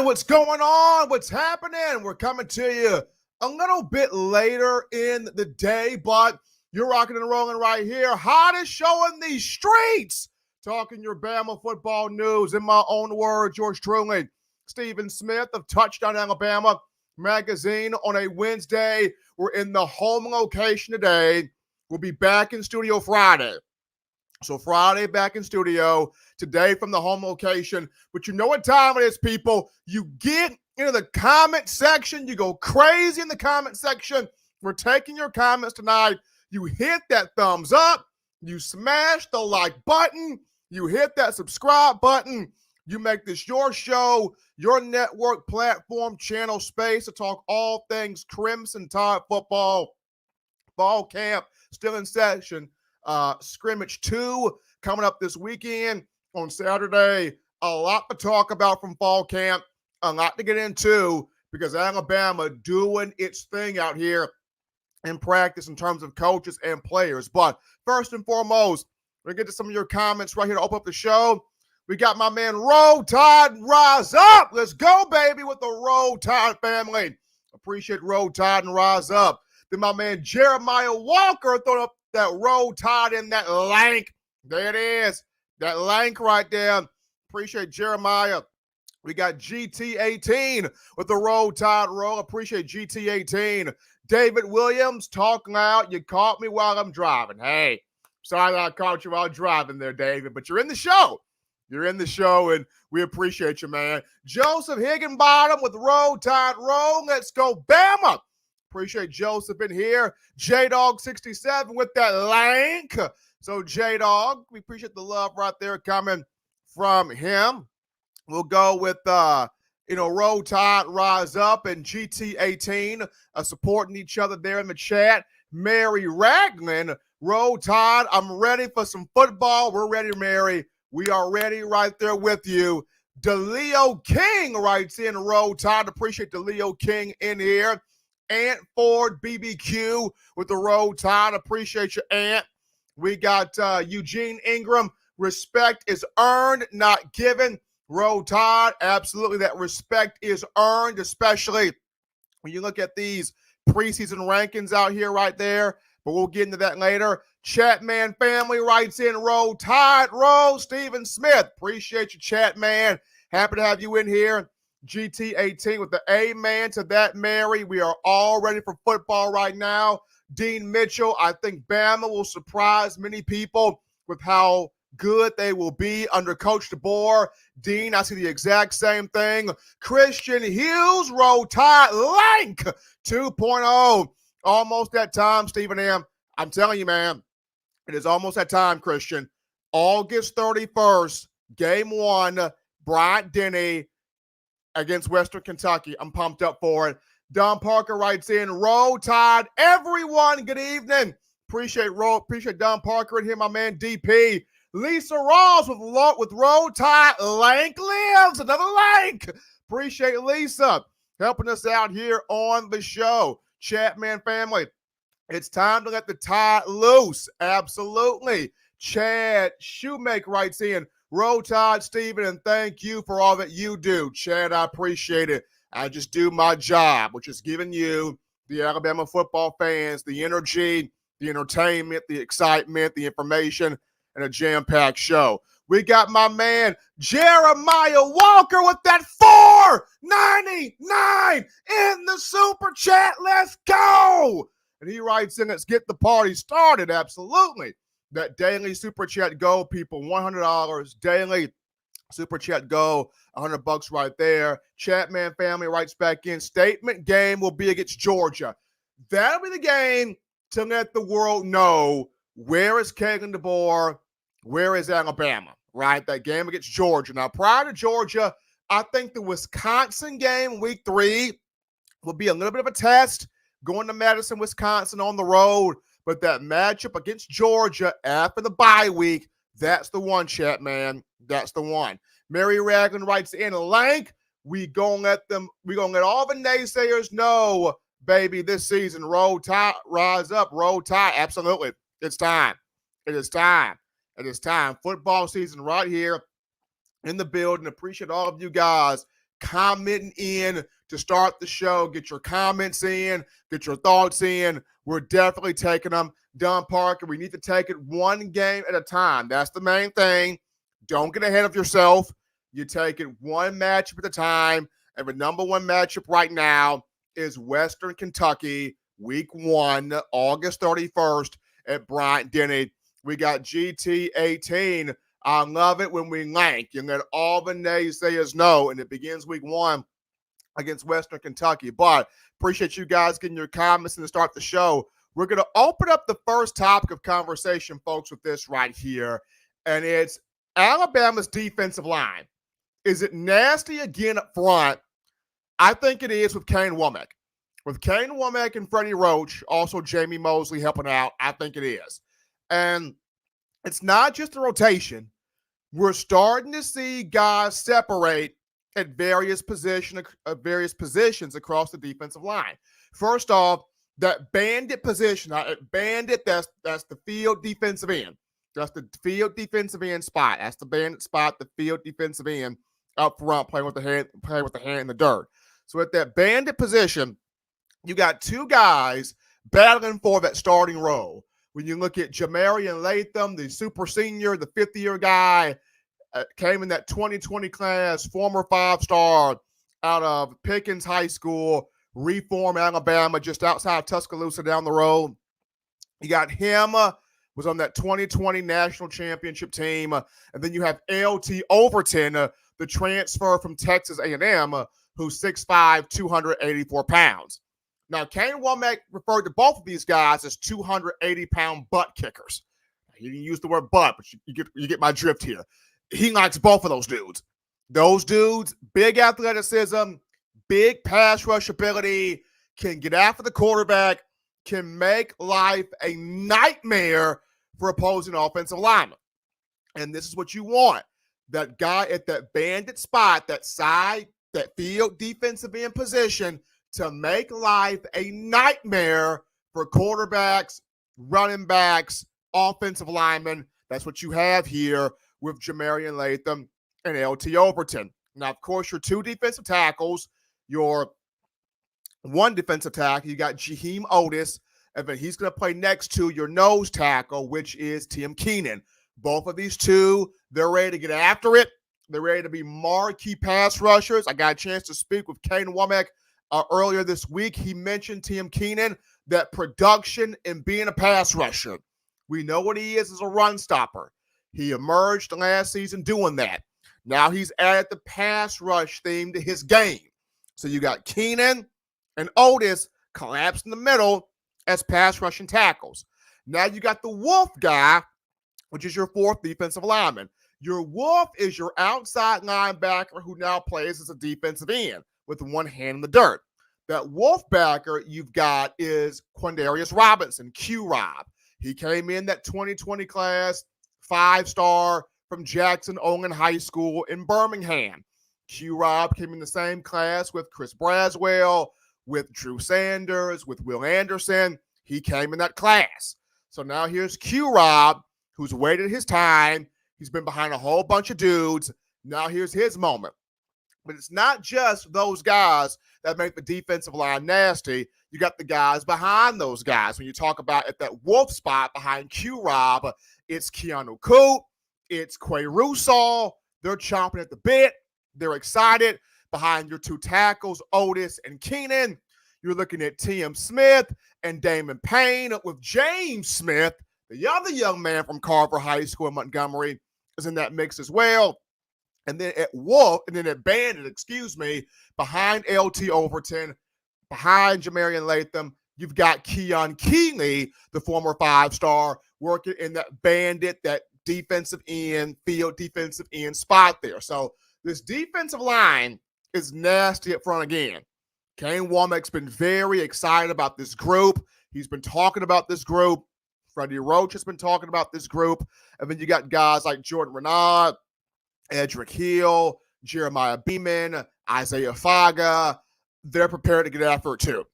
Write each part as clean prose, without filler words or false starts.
on? What's going on? What's happening? We're coming to you a little bit later in the day, but you're rocking and rolling right here. Hottest show in these streets. Talking your Bama football news in my own words, yours truly, Stephen Smith of Touchdown Alabama magazine on a Wednesday. We're in the home location today. We'll be back in studio Friday. So Friday back in studio, today from the home location. But you know what time it is, people. You get into the comment section. You go crazy in the comment section. We're taking your comments tonight. You hit that thumbs up. You smash the like button. You hit that subscribe button. You make this your show, your network platform channel space to talk all things Crimson Tide football. Fall camp still in session. Scrimmage 2 coming up this weekend on Saturday. A lot to talk about from fall camp, a lot to get into because Alabama doing its thing out here in practice in terms of coaches and players. But first and foremost, we're going to get to some of your comments right here to open up the show. We got my man Roll Tide Rise Up. Let's go, baby, with the Roll Tide family. Appreciate Roll Tide and Rise Up. Then my man Jeremiah Walker throwing up that Roll Tide in that lank. There it is. That lank right there. Appreciate Jeremiah. We got GT18 with the Roll Tide roll. Appreciate GT18. David Williams, talk loud. You caught me while I'm driving. Hey, sorry that I caught you while driving there, David, but you're in the show. You're in the show, and we appreciate you, man. Joseph Higginbottom with Roll Tide roll. Let's go, Bama. Appreciate Joseph in here. J-Dog67 with that lank. So, J-Dog, we appreciate the love right there coming from him. We'll go with, Roll Tide Rise Up and GT18 supporting each other there in the chat. Mary Ragland, Roll Tide, I'm ready for some football. We're ready, Mary. We are ready right there with you. DeLeo King writes in Roll Tide. Appreciate DeLeo King in here. Ant Ford BBQ with the Roll Tide. Appreciate you, Ant. We got Eugene Ingram. Respect is earned, not given. Roll Tide, absolutely. That respect is earned, especially when you look at these preseason rankings out here right there. But we'll get into that later. Chatman family writes in Roll Tide. Roll Stephen Smith. Appreciate you, Chatman. Happy to have you in here. GT18 with the amen to that, Mary. We are all ready for football right now. Dean Mitchell, I think Bama will surprise many people with how good they will be under Coach DeBoer. Dean, I see the exact same thing. Christian Hughes, Roll Tide, Lank 2.0. Almost that time, Stephen M. I'm telling you, man, it is almost that time, Christian. August 31st, game 1, Bryant Denny against Western Kentucky. I'm pumped up for it. Don Parker writes in, Roll Tide, everyone, good evening. Appreciate Don Parker and here, my man DP. Lisa Ross with Roll Tide, Lank lives, another Lank. Appreciate Lisa helping us out here on the show. Chatman family, it's time to let the tide loose. Absolutely. Chad Shoemaker writes in, Roll Tide, Stephen, and thank you for all that you do. Chad, I appreciate it. I just do my job, which is giving you, the Alabama football fans, the energy, the entertainment, the excitement, the information, and a jam-packed show. We got my man Jeremiah Walker with that $4.99 in the super chat. Let's go. And he writes in, let's get the party started. Absolutely. That daily super chat go, people, $100 daily super chat go, $100 right there. Chatman family writes back in, statement game will be against Georgia. That'll be the game to let the world know where is Kalen DeBoer, where is Alabama, right? That game against Georgia. Now, prior to Georgia, I think the Wisconsin game, week 3, will be a little bit of a test, going to Madison, Wisconsin on the road. But that matchup against Georgia after the bye week, that's the one, chat, man. That's the one. Mary Ragland writes in, Lank, we gonna let all the naysayers know, baby, this season, Roll Tide, rise up, Roll Tide. Absolutely. It's time. It is time. It is time. Football season right here in the building. Appreciate all of you guys commenting in to start the show. Get your comments in, get your thoughts in. We're definitely taking them. Don Parker, we need to take it one game at a time. That's the main thing. Don't get ahead of yourself. You take it one matchup at a time. And the number one matchup right now is Western Kentucky, week 1, August 31st at Bryant-Denny. We got GT18. I love it when we lank. You let all the naysayers know, and it begins week 1 against Western Kentucky. But appreciate you guys getting your comments in to start the show. We're going to open up the first topic of conversation, folks, with this right here, and it's Alabama's defensive line. Is it nasty again up front? I think it is with Kane Womack. With Kane Womack and Freddie Roach, also Jamie Mosley helping out, I think it is. And it's not just a rotation. We're starting to see guys separate at various positions across the defensive line. First off, that bandit position, bandit, that's the field defensive end. That's the field defensive end spot. That's the bandit spot, the field defensive end up front, playing with the hand in the dirt. So at that bandit position, you got two guys battling for that starting role. When you look at Jamarian Latham, the super senior, the fifth-year guy, came in that 2020 class, former 5-star out of Pickens High School, Reform, Alabama, just outside Tuscaloosa down the road. You got him, was on that 2020 national championship team. And then you have LT Overton, the transfer from Texas A&M, who's 6'5", 284 pounds. Now, Kane Womack referred to both of these guys as 280-pound butt kickers. He didn't use the word butt, but you get my drift here. He likes both of those dudes. Those dudes, big athleticism, big pass rush ability, can get after the quarterback, can make life a nightmare for opposing offensive linemen. And this is what you want. That guy at that bandit spot, that side, that field defensive end position, to make life a nightmare for quarterbacks, running backs, offensive linemen. That's what you have here with Jamarian Latham and LT Overton. Now, of course, your two defensive tackles, your one defensive tackle, you got Jaheim Otis, and then he's going to play next to your nose tackle, which is Tim Keenan. Both of these two, they're ready to get after it. They're ready to be marquee pass rushers. I got a chance to speak with Kane Womack earlier this week. He mentioned Tim Keenan, that production in being a pass rusher. We know what he is as a run stopper. He emerged last season doing that. Now he's added the pass rush theme to his game. So you got Keenan and Otis collapsed in the middle as pass rushing tackles. Now you got the Wolf guy, which is your fourth defensive lineman. Your Wolf is your outside linebacker who now plays as a defensive end with one hand in the dirt. That Wolf backer you've got is Quindarius Robinson, Q-Rob. He came in that 2020 class, 5-star from Jackson Olin High School in Birmingham. Q-Rob came in the same class with Chris Braswell, with Drew Sanders, with Will Anderson. He came in that class. So now here's Q-Rob, who's waited his time. He's been behind a whole bunch of dudes. Now here's his moment. But it's not just those guys that make the defensive line nasty. You got the guys behind those guys. When you talk about at that Wolf spot behind Q-Rob, it's Keanu Coop, it's Quay Rusall. They're chomping at the bit. They're excited. Behind your two tackles, Otis and Keenan, you're looking at T.M. Smith and Damon Payne, with James Smith, the other young man from Carver High School in Montgomery, is in that mix as well. And then at Bandit, behind LT Overton, behind Jamarian Latham, you've got Keon Keeley, the former 5-star, working in that Bandit, that defensive end, field defensive end spot there. So this defensive line is nasty up front again. Kane Womack's been very excited about this group. He's been talking about this group. Freddie Roach has been talking about this group. And then you got guys like Jordan Renaud, Edric Hill, Jeremiah Beeman, Isaiah Faga. They're prepared to get after it too.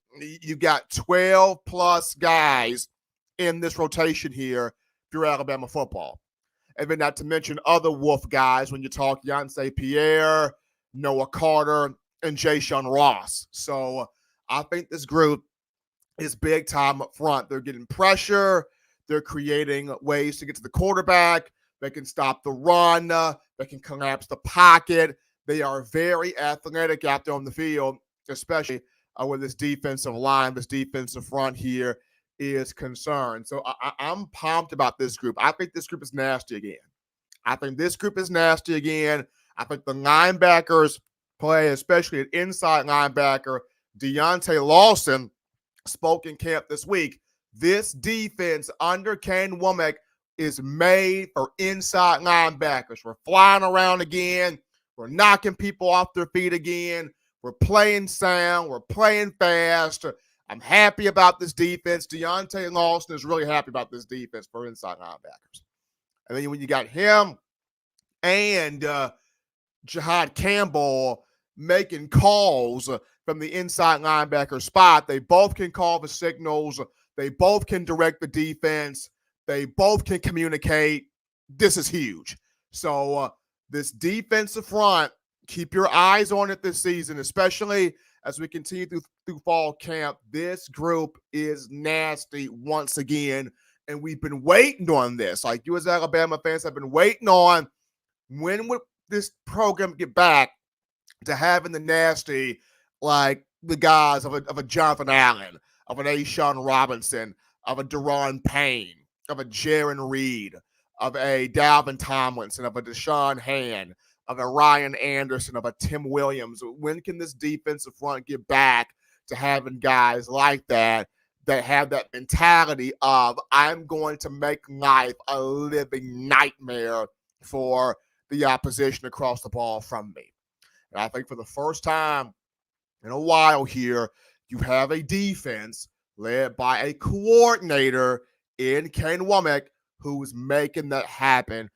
You've got 12-plus guys in this rotation here through Alabama football. And then not to mention other Wolf guys when you talk Yancey Pierre, Noah Carter, and Jayshon Ross. So I think this group is big time up front. They're getting pressure. They're creating ways to get to the quarterback. They can stop the run. They can collapse the pocket. They are very athletic out there on the field, especially with this defensive line, this defensive front here is concerned. So I'm pumped about this group. I think this group is nasty again. I think the linebackers play, especially an inside linebacker, Deontay Lawson, spoke in camp this week. This defense under Kane Womack is made for inside linebackers. We're flying around again. We're knocking people off their feet again. We're playing sound. We're playing fast. I'm happy about this defense. Deontay Lawson is really happy about this defense for inside linebackers. And then when you got him and Jihad Campbell making calls from the inside linebacker spot, they both can call the signals. They both can direct the defense. They both can communicate. This is huge. So this defensive front, keep your eyes on it this season, especially as we continue through fall camp. This group is nasty once again, and we've been waiting on this. Like you as Alabama fans have been waiting on, when would this program get back to having the nasty, like the guys of a Jonathan Allen, of an A'Shawn Robinson, of a Daron Payne, of a Jaron Reed, of a Dalvin Tomlinson, of a Deshaun Hand, of a Ryan Anderson, of a Tim Williams? When can this defensive front get back to having guys like that have that mentality of, I'm going to make life a living nightmare for the opposition across the ball from me? And I think for the first time in a while here, you have a defense led by a coordinator in Kane Womack who's making that happen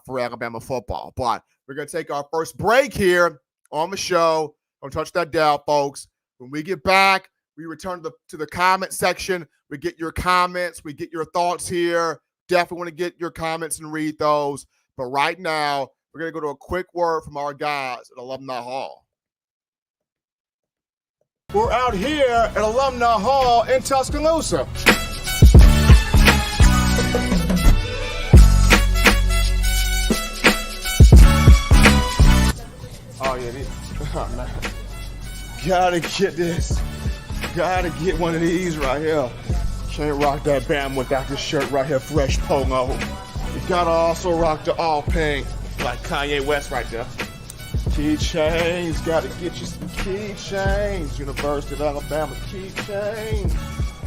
for Alabama football. But we're going to take our first break here on the show. Don't touch that dial, folks. When we get back, we return to the comment section. We get your comments. We get your thoughts here. Definitely want to get your comments and read those. But right now, we're going to go to a quick word from our guys at Alumni Hall. We're out here at Alumni Hall in Tuscaloosa. Oh, yeah. Gotta get this. Gotta get one of these right here. Can't rock that Bama without this shirt right here, fresh polo. You gotta also rock the all pink, like Kanye West right there. Keychains, gotta get you some keychains. University of Alabama keychains.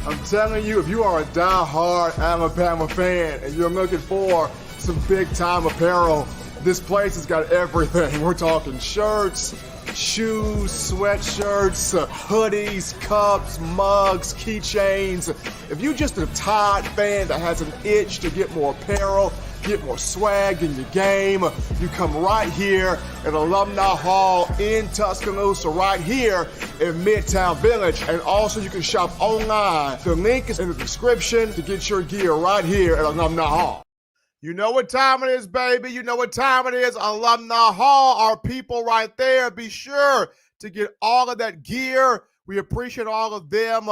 I'm telling you, if you are a die-hard Alabama fan and you're looking for some big-time apparel, this place has got everything. We're talking shirts, shoes, sweatshirts, hoodies, cups, mugs, keychains. If you're just a Tide fan that has an itch to get more apparel, get more swag in your game, you come right here at Alumni Hall in Tuscaloosa, right here in Midtown Village. And also you can shop online. The link is in the description to get your gear right here at Alumni Hall. You know what time it is, baby. You know what time it is. Alumni Hall, our people right there. Be sure to get all of that gear. We appreciate all of them.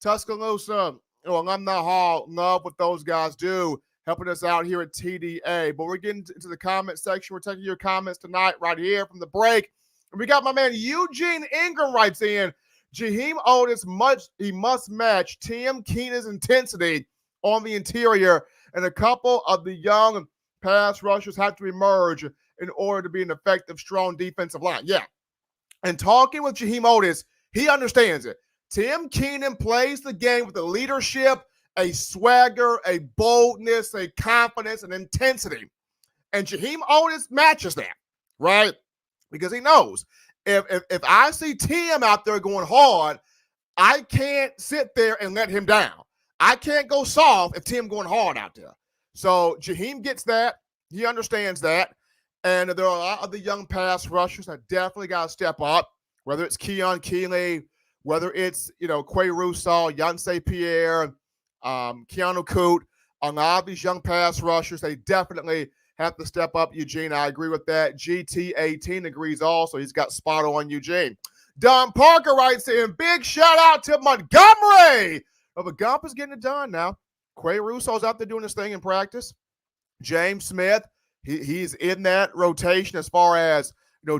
Tuscaloosa, Alumni Hall, love what those guys do, helping us out here at TDA. But we're getting into the comment section. We're taking your comments tonight right here from the break. And we got my man Eugene Ingram writes in, Jaheim Otis, he must match Tim Keenan's intensity on the interior, and a couple of the young pass rushers have to emerge in order to be an effective, strong defensive line. Yeah. And talking with Jaheim Otis, he understands it. Tim Keenan plays the game with a leadership, a swagger, a boldness, a confidence, an intensity. And Jaheim Otis matches that, right? Because he knows if I see Tim out there going hard, I can't sit there and let him down. I can't go soft if Tim going hard out there. So Jaheim gets that. He understands that. And there are a lot of the young pass rushers that definitely got to step up, whether it's Keon Keeley, whether it's, Quay Rousseau, Yancey Pierre, Keanu Coote. A lot of these young pass rushers, they definitely have to step up, Eugene. I agree with that. GT18 agrees also. He's got spot on, Eugene. Don Parker writes in, big shout out to Montgomery. But Gump is getting it done now. Quay Russo's out there doing his thing in practice. James Smith, he's in that rotation as far as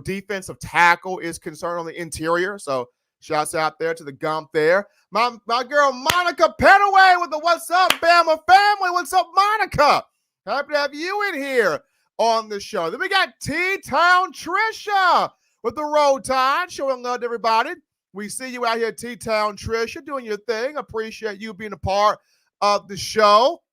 defensive tackle is concerned on the interior. So shouts out there to the Gump there. My girl Monica Penaway with the What's Up Bama family. What's up, Monica? Happy to have you in here on the show. Then we got T-Town Trisha with the Roll Tide, showing love to everybody. We see you out here, T-Town Trisha, doing your thing. Appreciate you being a part of the show.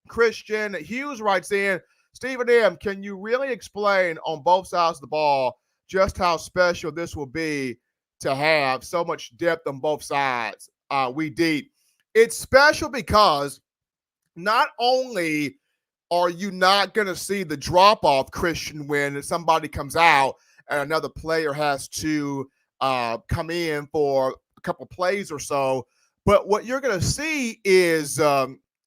Christian Hughes writes in, Stephen M., can you really explain on both sides of the ball just how special this will be to have so much depth on both sides? We deep. It's special because not only are you not going to see the drop-off, Christian, when somebody comes out and another player has to come in for a couple plays or so, but what you're going to see is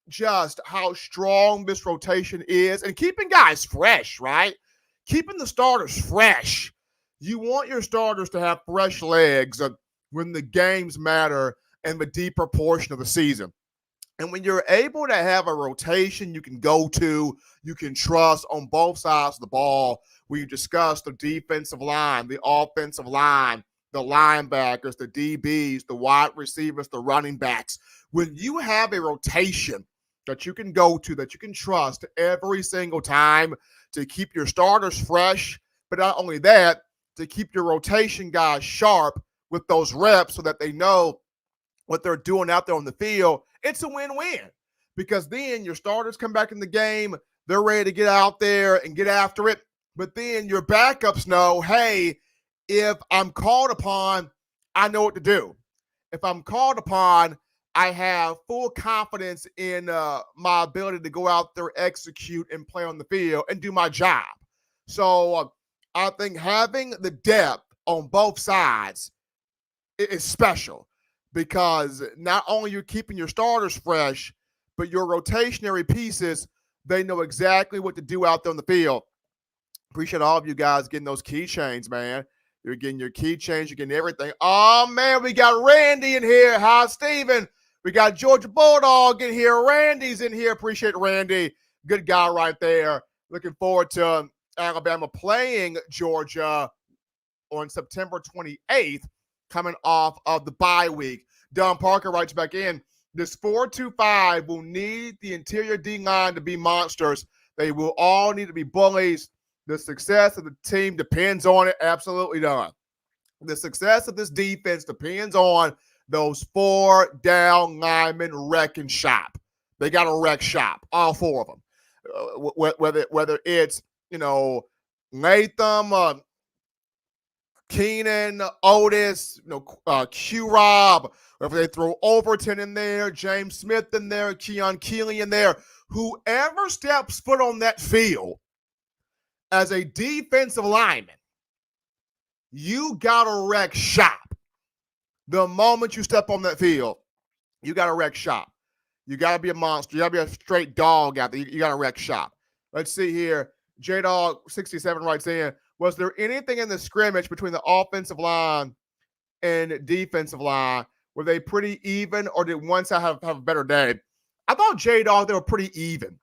just how strong this rotation is and keeping guys fresh, right? Keeping the starters fresh. You want your starters to have fresh legs when the games matter and the deeper portion of the season. And when you're able to have a rotation you can go to, you can trust on both sides of the ball, we discuss the defensive line, the offensive line, the linebackers, the DBs, the wide receivers, the running backs. When you have a rotation that you can go to, that you can trust every single time to keep your starters fresh, but not only that, to keep your rotation guys sharp with those reps so that they know what they're doing out there on the field, it's a win-win. Because then your starters come back in the game, they're ready to get out there and get after it. But then your backups know, hey, if I'm called upon, I know what to do. If I'm called upon, I have full confidence in my ability to go out there, execute, and play on the field and do my job. So I think having the depth on both sides is special because not only you're keeping your starters fresh, but your rotationary pieces, they know exactly what to do out there on the field. Appreciate all of you guys getting those keychains, man. You're getting your keychains, you're getting everything. Oh, man, we got Randy in here. Hi, Steven. We got Georgia Bulldog in here. Randy's in here. Appreciate Randy. Good guy right there. Looking forward to Alabama playing Georgia on September 28th, coming off of the bye week. Don Parker writes back in, this 4-2-5 will need the interior D-line to be monsters. They will all need to be bullies. The success of the team depends on it. Absolutely not. The success of this defense depends on those 4 down linemen wrecking shop. They got to wreck shop, all 4 of them. Whether it's, Latham, Keenan, Otis, Q-Rob, or if they throw Overton in there, James Smith in there, Keon Keeley in there, whoever steps foot on that field as a defensive lineman, you got to wreck shop. The moment you step on that field, you got to wreck shop. You got to be a monster. You got to be a straight dog out there. You got to wreck shop. Let's see here. J-Dog67 writes in, was there anything in the scrimmage between the offensive line and defensive line? Were they pretty even, or did one side have a better day? I thought J-Dog, they were pretty even.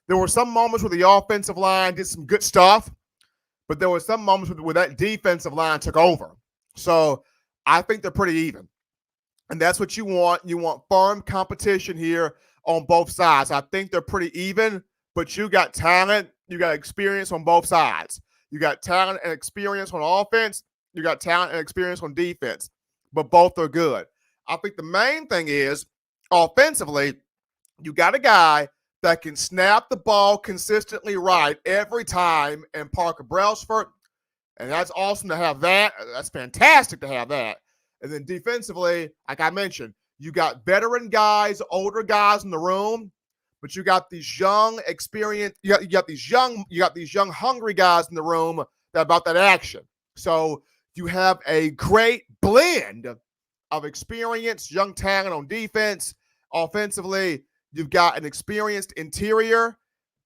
There were some moments where the offensive line did some good stuff, but there were some moments where that defensive line took over. So I think they're pretty even. And that's what you want. You want firm competition here on both sides. I think they're pretty even, but you got talent, you got experience on both sides. You got talent and experience on offense. You got talent and experience on defense, but both are good. I think the main thing is offensively, you got a guy that can snap the ball consistently right every time, and Parker Brailsford, and that's awesome to have that. That's fantastic to have that. And then defensively, like I mentioned, you got veteran guys, older guys in the room, but you got these young, experienced, you got these young, hungry guys in the room that about that action. So you have a great blend of experience, young talent on defense. Offensively, you've got an experienced interior,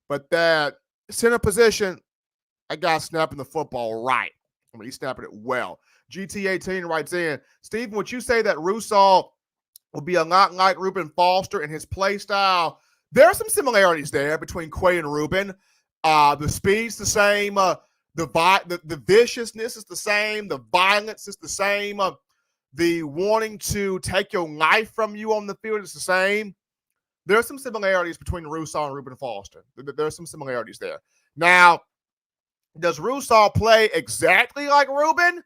but that Center position, I got snapping the football right. I mean, he's snapping it well. GT18 writes in, Stephen, would you say that Russaw will be a lot like Reuben Foster in his play style? There are some similarities there between Quay and Reuben. The speed's the same. The viciousness is the same. The violence is the same. The wanting to take your life from you on the field is the same. There are some similarities between Russaw and Reuben Foster. There are some similarities there. Now, does Russaw play exactly like Reuben?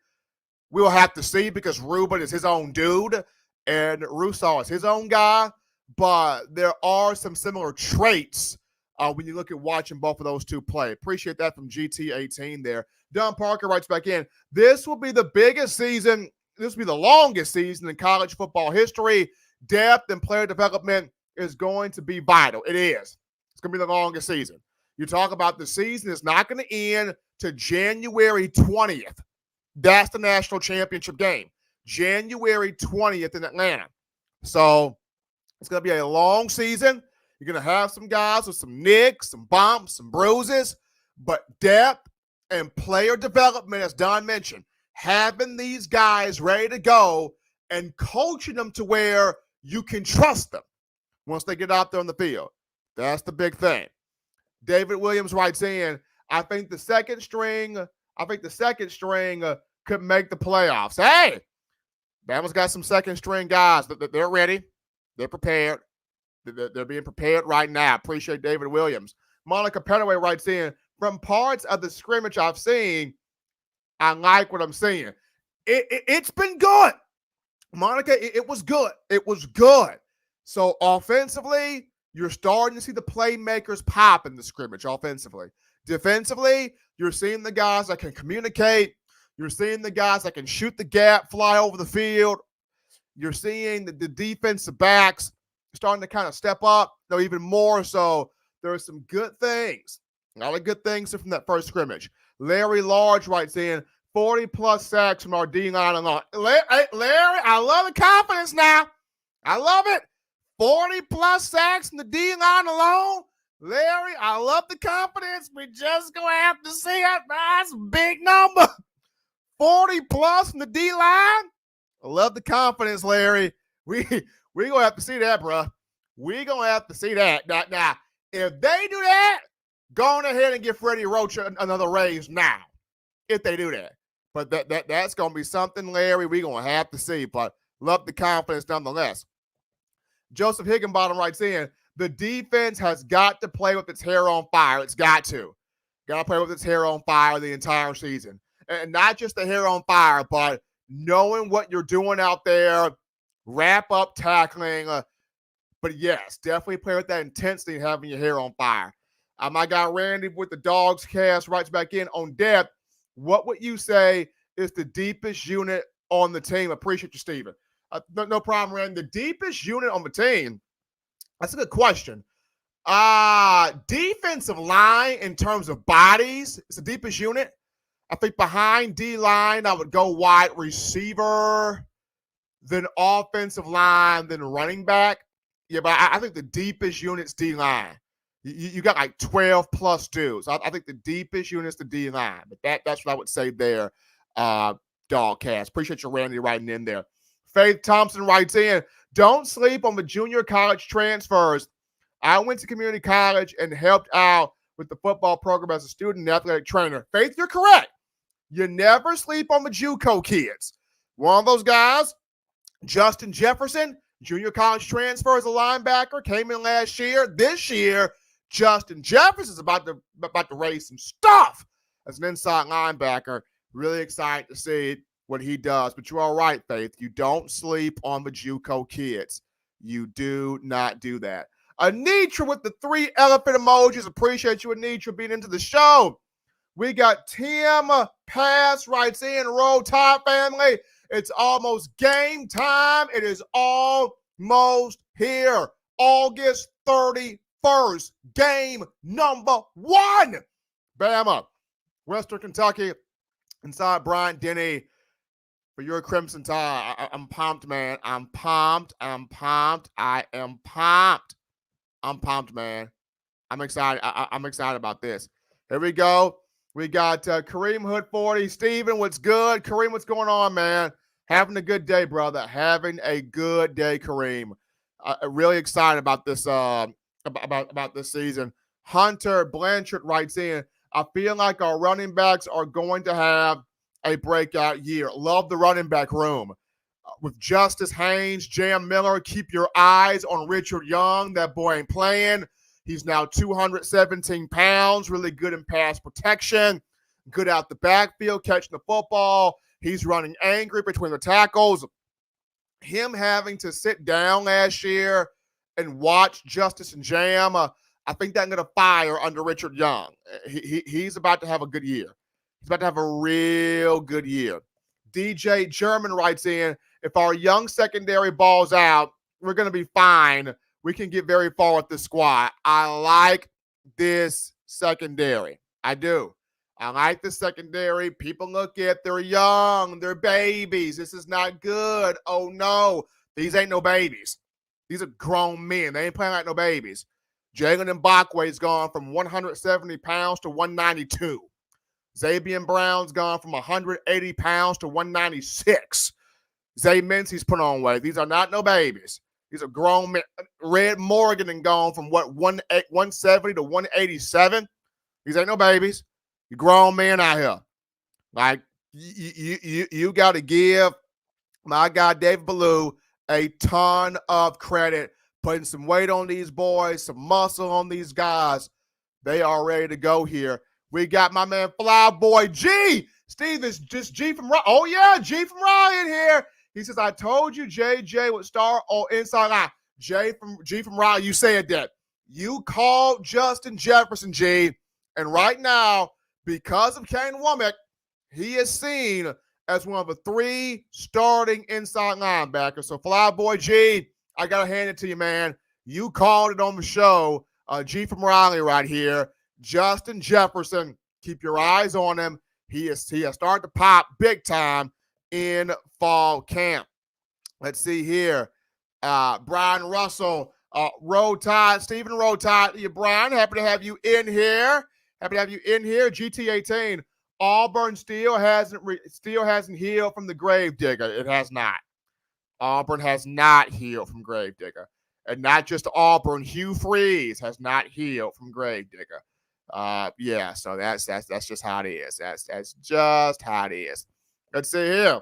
We'll have to see because Reuben is his own dude and Russaw is his own guy. But there are some similar traits when you look at watching both of those two play. Appreciate that from GT18 there. Don Parker writes back in, this will be the biggest season. This will be the longest season in college football history. Depth and player development is going to be vital. It is. It's going to be the longest season. You talk about the season is not going to end to January 20th. That's the national championship game. January 20th in Atlanta. So it's going to be a long season. You're going to have some guys with some nicks, some bumps, some bruises, but depth and player development, as Don mentioned, having these guys ready to go and coaching them to where you can trust them once they get out there on the field. That's the big thing. David Williams writes in, I think the second string could make the playoffs. Hey, Bama's got some second string guys. They're ready. They're prepared. They're being prepared right now. Appreciate David Williams. Monica Petaway writes in, from parts of the scrimmage I've seen, I like what I'm seeing. It's been good. Monica, it was good. It was good. So offensively, you're starting to see the playmakers pop in the scrimmage offensively. Defensively, you're seeing the guys that can communicate. You're seeing the guys that can shoot the gap, fly over the field. You're seeing the defensive backs starting to kind of step up, even more so. There are some good things. A lot of good things from that first scrimmage. Larry Large writes in, 40-plus sacks from our D-line alone. Larry, I love the confidence now. I love it. 40-plus sacks from the D-line alone. Larry, I love the confidence. We just going to have to see it. That's a big number. 40-plus from the D-line. I love the confidence, Larry. We going to have to see that, bro. We going to have to see that. Now, if they do that, go on ahead and give Freddie Roach another raise now, if they do that. But that's going to be something, Larry, we're going to have to see. But love the confidence nonetheless. Joseph Higginbottom writes in, the defense has got to play with its hair on fire. It's got to. Got to play with its hair on fire the entire season. And not just the hair on fire, but knowing what you're doing out there, wrap up tackling. But yes, definitely play with that intensity and having your hair on fire. My guy Randy with the Dogs Cast writes back in on depth. What would you say is the deepest unit on the team? Appreciate you, Steven. No problem, Randy. The deepest unit on the team, that's a good question. Defensive line in terms of bodies, it's the deepest unit. I think behind D-line, I would go wide receiver, then offensive line, then running back. Yeah, but I think the deepest unit's D-line. You got like 12-plus dudes. I think the deepest unit's the D-line. But that's what I would say there, Dogcast. Appreciate you, Randy, writing in there. Faith Thompson writes in, don't sleep on the junior college transfers. I went to community college and helped out with the football program as a student and athletic trainer. Faith, you're correct. You never sleep on the JUCO kids. One of those guys, Justin Jefferson, junior college transfer as a linebacker, came in last year. This year, Justin Jefferson is about to raise some stuff as an inside linebacker. Really excited to see what he does. But you're all right, Faith. You don't sleep on the JUCO kids. You do not do that. Anitra with the 3 elephant emojis. Appreciate you, Anitra, being into the show. We got Tim Pass writes in, Roll Tide family. It's almost game time. It is almost here. August 31st, game number 1. Bama, Western Kentucky, inside Bryant Denny for your Crimson Tide. I'm pumped, man. I'm pumped. I am pumped. I'm pumped, man. I'm excited. I'm excited about this. Here we go. We got Kareem Hood 40. Steven, what's good? Kareem, what's going on, man? Having a good day, brother. Having a good day, Kareem. Really excited about this about this season. Hunter Blanchard writes in, I feel like our running backs are going to have a breakout year. Love the running back room. With Justice Haynes, Jam Miller, keep your eyes on Richard Young. That boy ain't playing. He's now 217 pounds, really good in pass protection, good out the backfield, catching the football. He's running angry between the tackles. Him having to sit down last year and watch Justice and Jam, I think that's going to fire under Richard Young. He's about to have a good year. He's about to have a real good year. DJ German writes in, if our young secondary balls out, we're going to be fine. We can get very far with this squad. I like this secondary. I do. I like the secondary. People look at, they're young, they're babies. This is not good. Oh, no. These ain't no babies. These are grown men. They ain't playing like no babies. Jalen Mbakwe's gone from 170 pounds to 192. Xavier Brown's gone from 180 pounds to 196. Zay Mincy's put on weight. These are not no babies. These are grown men. Red Morgan and gone from 170 to 187. These ain't no babies. You grown men out here. Like you got to give my guy David Ballou a ton of credit, putting some weight on these boys, some muscle on these guys. They are ready to go here. We got my man Flyboy G. Steve is just G from Raleigh. Oh yeah, G from Raleigh in here. He says, I told you JJ would start on inside line. G from Raleigh, you said that. You called Justin Jefferson, G. And right now, because of Kane Womack, he is seen as one of the 3 starting inside linebackers. So Flyboy G, I got to hand it to you, man. You called it on the show. G from Raleigh right here. Justin Jefferson, keep your eyes on him. He has started to pop big time in fall camp. Let's see here. Brian Russell, Road Tide, Stephen Road Tide. Brian, happy to have you in here. Happy to have you in here. GT18. Auburn still hasn't healed from the Gravedigger. It has not. Auburn has not healed from Gravedigger. And not just Auburn, Hugh Freeze has not healed from Gravedigger. Yeah, so that's just how it is. That's just how it is. Let's see here.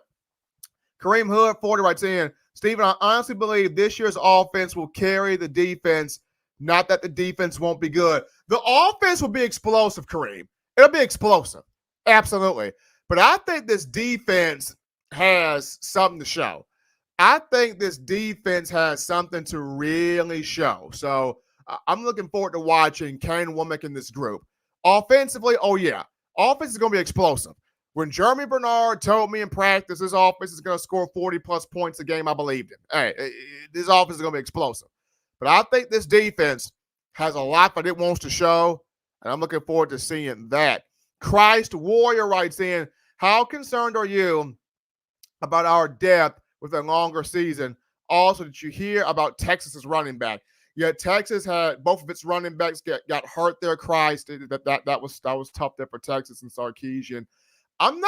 Kareem Hood 40 writes in, Steven, I honestly believe this year's offense will carry the defense, not that the defense won't be good. The offense will be explosive, Kareem. It'll be explosive. Absolutely. But I think this defense has something to show. I think this defense has something to really show. So I'm looking forward to watching Kane Womack in this group. Offensively, oh yeah. Offense is going to be explosive. When Jeremy Bernard told me in practice this offense is going to score 40-plus points a game, I believed him. Hey, this offense is going to be explosive. But I think this defense has a lot that it wants to show, and I'm looking forward to seeing that. Christ Warrior writes in, how concerned are you about our depth with a longer season? Also, did you hear about Texas's running back? Yeah, Texas had both of its running backs got hurt there. Christ, that was tough there for Texas and Sarkisian. I'm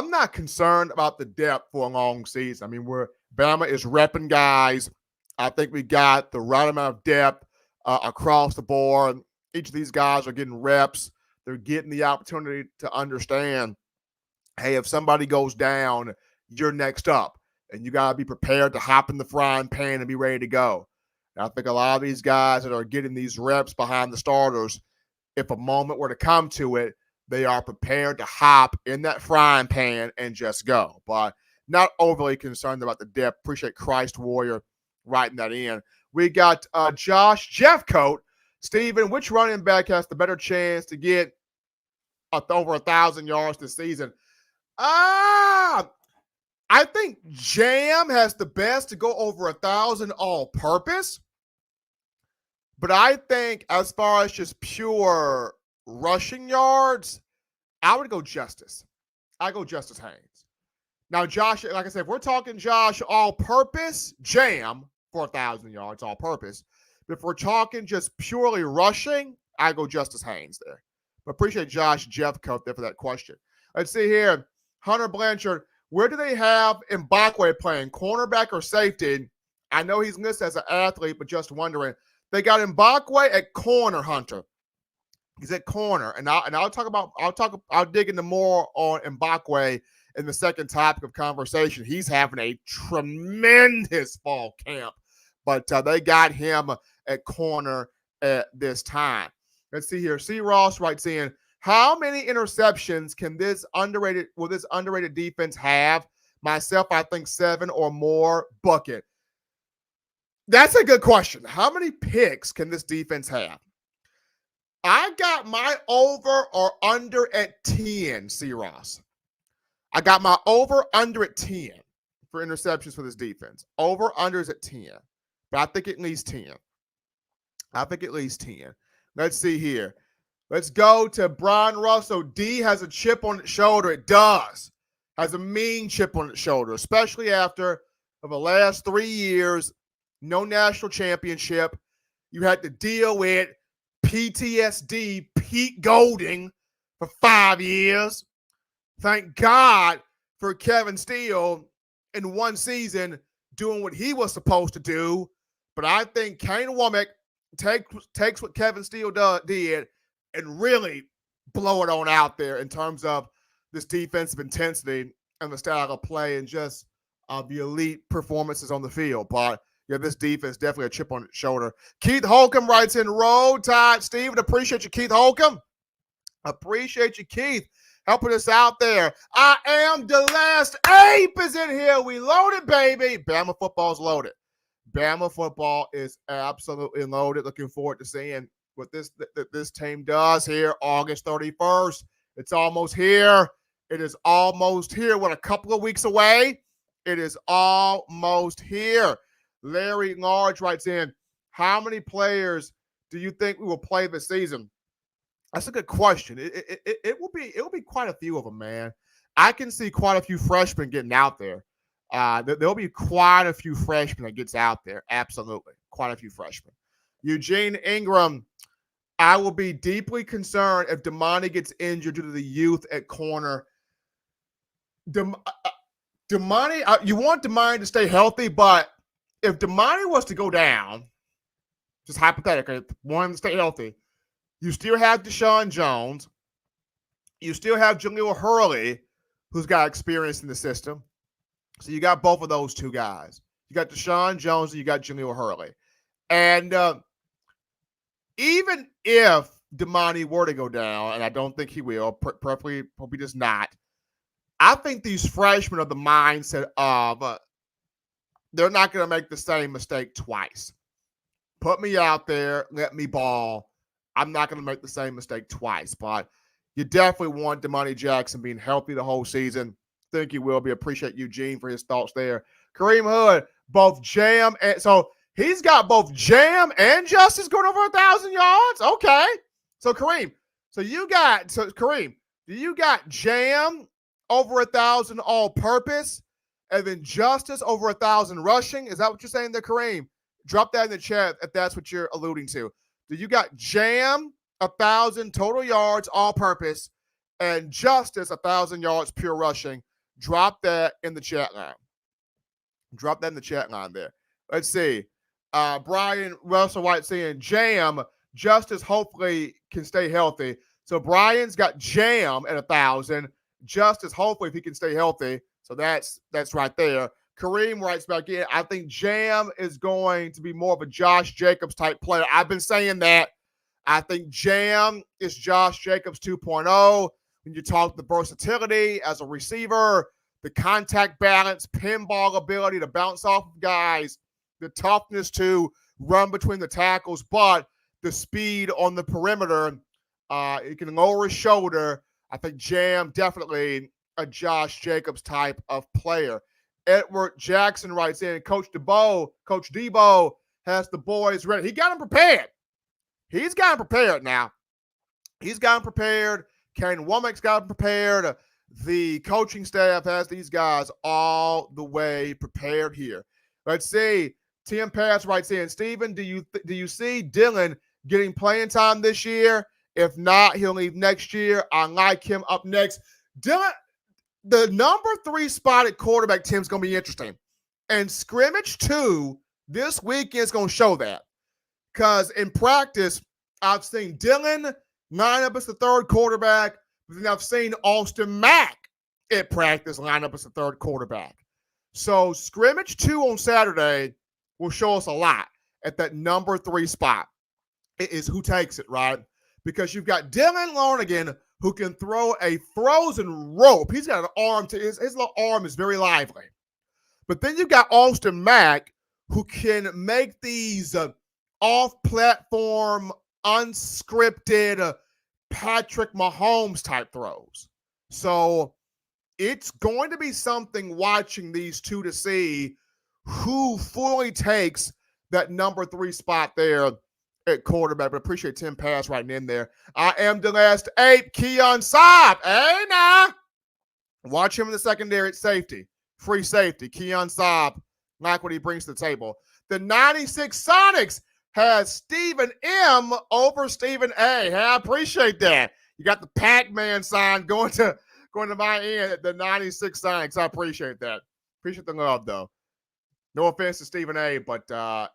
not concerned about the depth for a long season. I mean, Bama is repping guys. I think we got the right amount of depth across the board. Each of these guys are getting reps. They're getting the opportunity to understand, hey, if somebody goes down, you're next up. And you got to be prepared to hop in the frying pan and be ready to go. And I think a lot of these guys that are getting these reps behind the starters, if a moment were to come to it, they are prepared to hop in that frying pan and just go. But not overly concerned about the depth. Appreciate Christ Warrior writing that in. We got Josh Jeffcoat. Steven, which running back has the better chance to get over 1,000 yards this season? I think Jam has the best to go over 1,000 all-purpose. But I think as far as just pure rushing yards, I would go Justice. I go Justice Haynes. Now, Josh, like I said, if we're talking Josh all-purpose, Jam for 1,000 yards all-purpose. But if we're talking just purely rushing, I go Justice Haynes there. Appreciate Josh Jeffcoat there for that question. Let's see here. Hunter Blanchard, where do they have Mbakwe playing, cornerback or safety? I know he's listed as an athlete, but just wondering. They got Mbakwe at corner, Hunter. He's at corner, and I'll dig into more on Mbakwe in the second topic of conversation. He's having a tremendous fall camp, but they got him at corner at this time. Let's see here. C. Ross writes in, how many interceptions will this underrated defense have? Myself, I think 7 or more. Bucket. That's a good question. How many picks can this defense have? I got my over or under at 10, C. Ross. I got my over under at 10 for interceptions for this defense. Over under is at 10. But I think at least 10. Let's see here. Let's go to Brian Russell. D has a chip on its shoulder. It does. Has a mean chip on its shoulder, especially after the last 3 years, no national championship. You had to deal with PTSD, Pete Golding, for 5 years. Thank God for Kevin Steele in one season doing what he was supposed to do. But I think Kane Womack takes what Kevin Steele did and really blow it on out there in terms of this defensive intensity and the style of play and just the elite performances on the field. But yeah, this defense definitely a chip on its shoulder. Keith Holcomb writes in, Roll Tide, Steven. Appreciate you, Keith Holcomb. Appreciate you, Keith, helping us out there. I am the last ape is in here. We loaded, baby. Bama football's loaded. Bama football is absolutely loaded. Looking forward to seeing what this team does here August 31st. It's almost here. It is almost here. What, a couple of weeks away? It is almost here. Larry Large writes in, how many players do you think we will play this season? That's a good question. It will be quite a few of them, man. I can see quite a few freshmen getting out there. There'll be quite a few freshmen that gets out there. Absolutely. Quite a few freshmen. Eugene Ingram, I will be deeply concerned if Damani gets injured due to the youth at corner. Damani, you want Damani to stay healthy, but if Damani was to go down, just hypothetically, want him to stay healthy, you still have Deshaun Jones. You still have Jaleel Hurley, who's got experience in the system. So you got both of those two guys. You got Deshaun Jones and you got Jaleel Hurley. And even if Damani were to go down, and I don't think he will, probably does not, I think these freshmen are the mindset of they're not going to make the same mistake twice. Put me out there, let me ball. I'm not going to make the same mistake twice. But you definitely want Damani Jackson being healthy the whole season. Think he will be. Appreciate Eugene for his thoughts there. Kareem Hood, both Jam and so he's got both Jam and Justice going over 1,000 yards. Okay. So Kareem, do you got Jam over 1,000 all-purpose, and then Justice over 1,000 rushing? Is that what you're saying there, Kareem? Drop that in the chat if that's what you're alluding to. Do you got Jam 1,000 total yards all-purpose and Justice 1,000 yards pure rushing? Drop that in the chat line. Drop that in the chat line there. Let's see. Brian Russell White saying Jam, Justice hopefully can stay healthy. So Brian's got Jam at 1,000. Justice, hopefully, if he can stay healthy. So that's right there. Kareem writes back in, I think Jam is going to be more of a Josh Jacobs type player. I've been saying that. I think Jam is Josh Jacobs 2.0. When you talk the versatility as a receiver, the contact balance, pinball ability to bounce off of guys, the toughness to run between the tackles, but the speed on the perimeter, he can lower his shoulder. I think Jam definitely a Josh Jacobs type of player. Edward Jackson writes in, Coach Debo has the boys ready. He got them prepared. He's got them prepared now. He's got them prepared. Kane Womack's got them prepared. The coaching staff has these guys all the way prepared here. Let's see. Tim Pass writes in, Steven, do you see Dylan getting playing time this year? If not, he'll leave next year. I like him up next. Dylan, the number 3 spot at quarterback, Tim, is going to be interesting. And scrimmage 2 this weekend is going to show that. Because in practice, I've seen Dylan line up as the 3rd quarterback, but then I've seen Austin Mack at practice line up as the 3rd quarterback. So scrimmage 2 on Saturday will show us a lot at that number 3 spot. It is who takes it, right? Because you've got Dylan Lonergan, who can throw a frozen rope. He's got an arm to his little arm is very lively. But then you've got Austin Mack, who can make these off-platform, unscripted Patrick Mahomes type throws. So it's going to be something watching these two to see who fully takes that number 3 spot there at quarterback. But appreciate Tim Pass writing in there. I am the last 8, Keon Saab. Hey, now. Watch him in the secondary at safety. Free safety. Keon Saab. Like what he brings to the table. The 96 Sonics has Stephen M over Stephen A. Hey, I appreciate that. You got the Pac-Man sign going to my end at the 96 Sonics. I appreciate that. Appreciate the love, though. No offense to Stephen A, but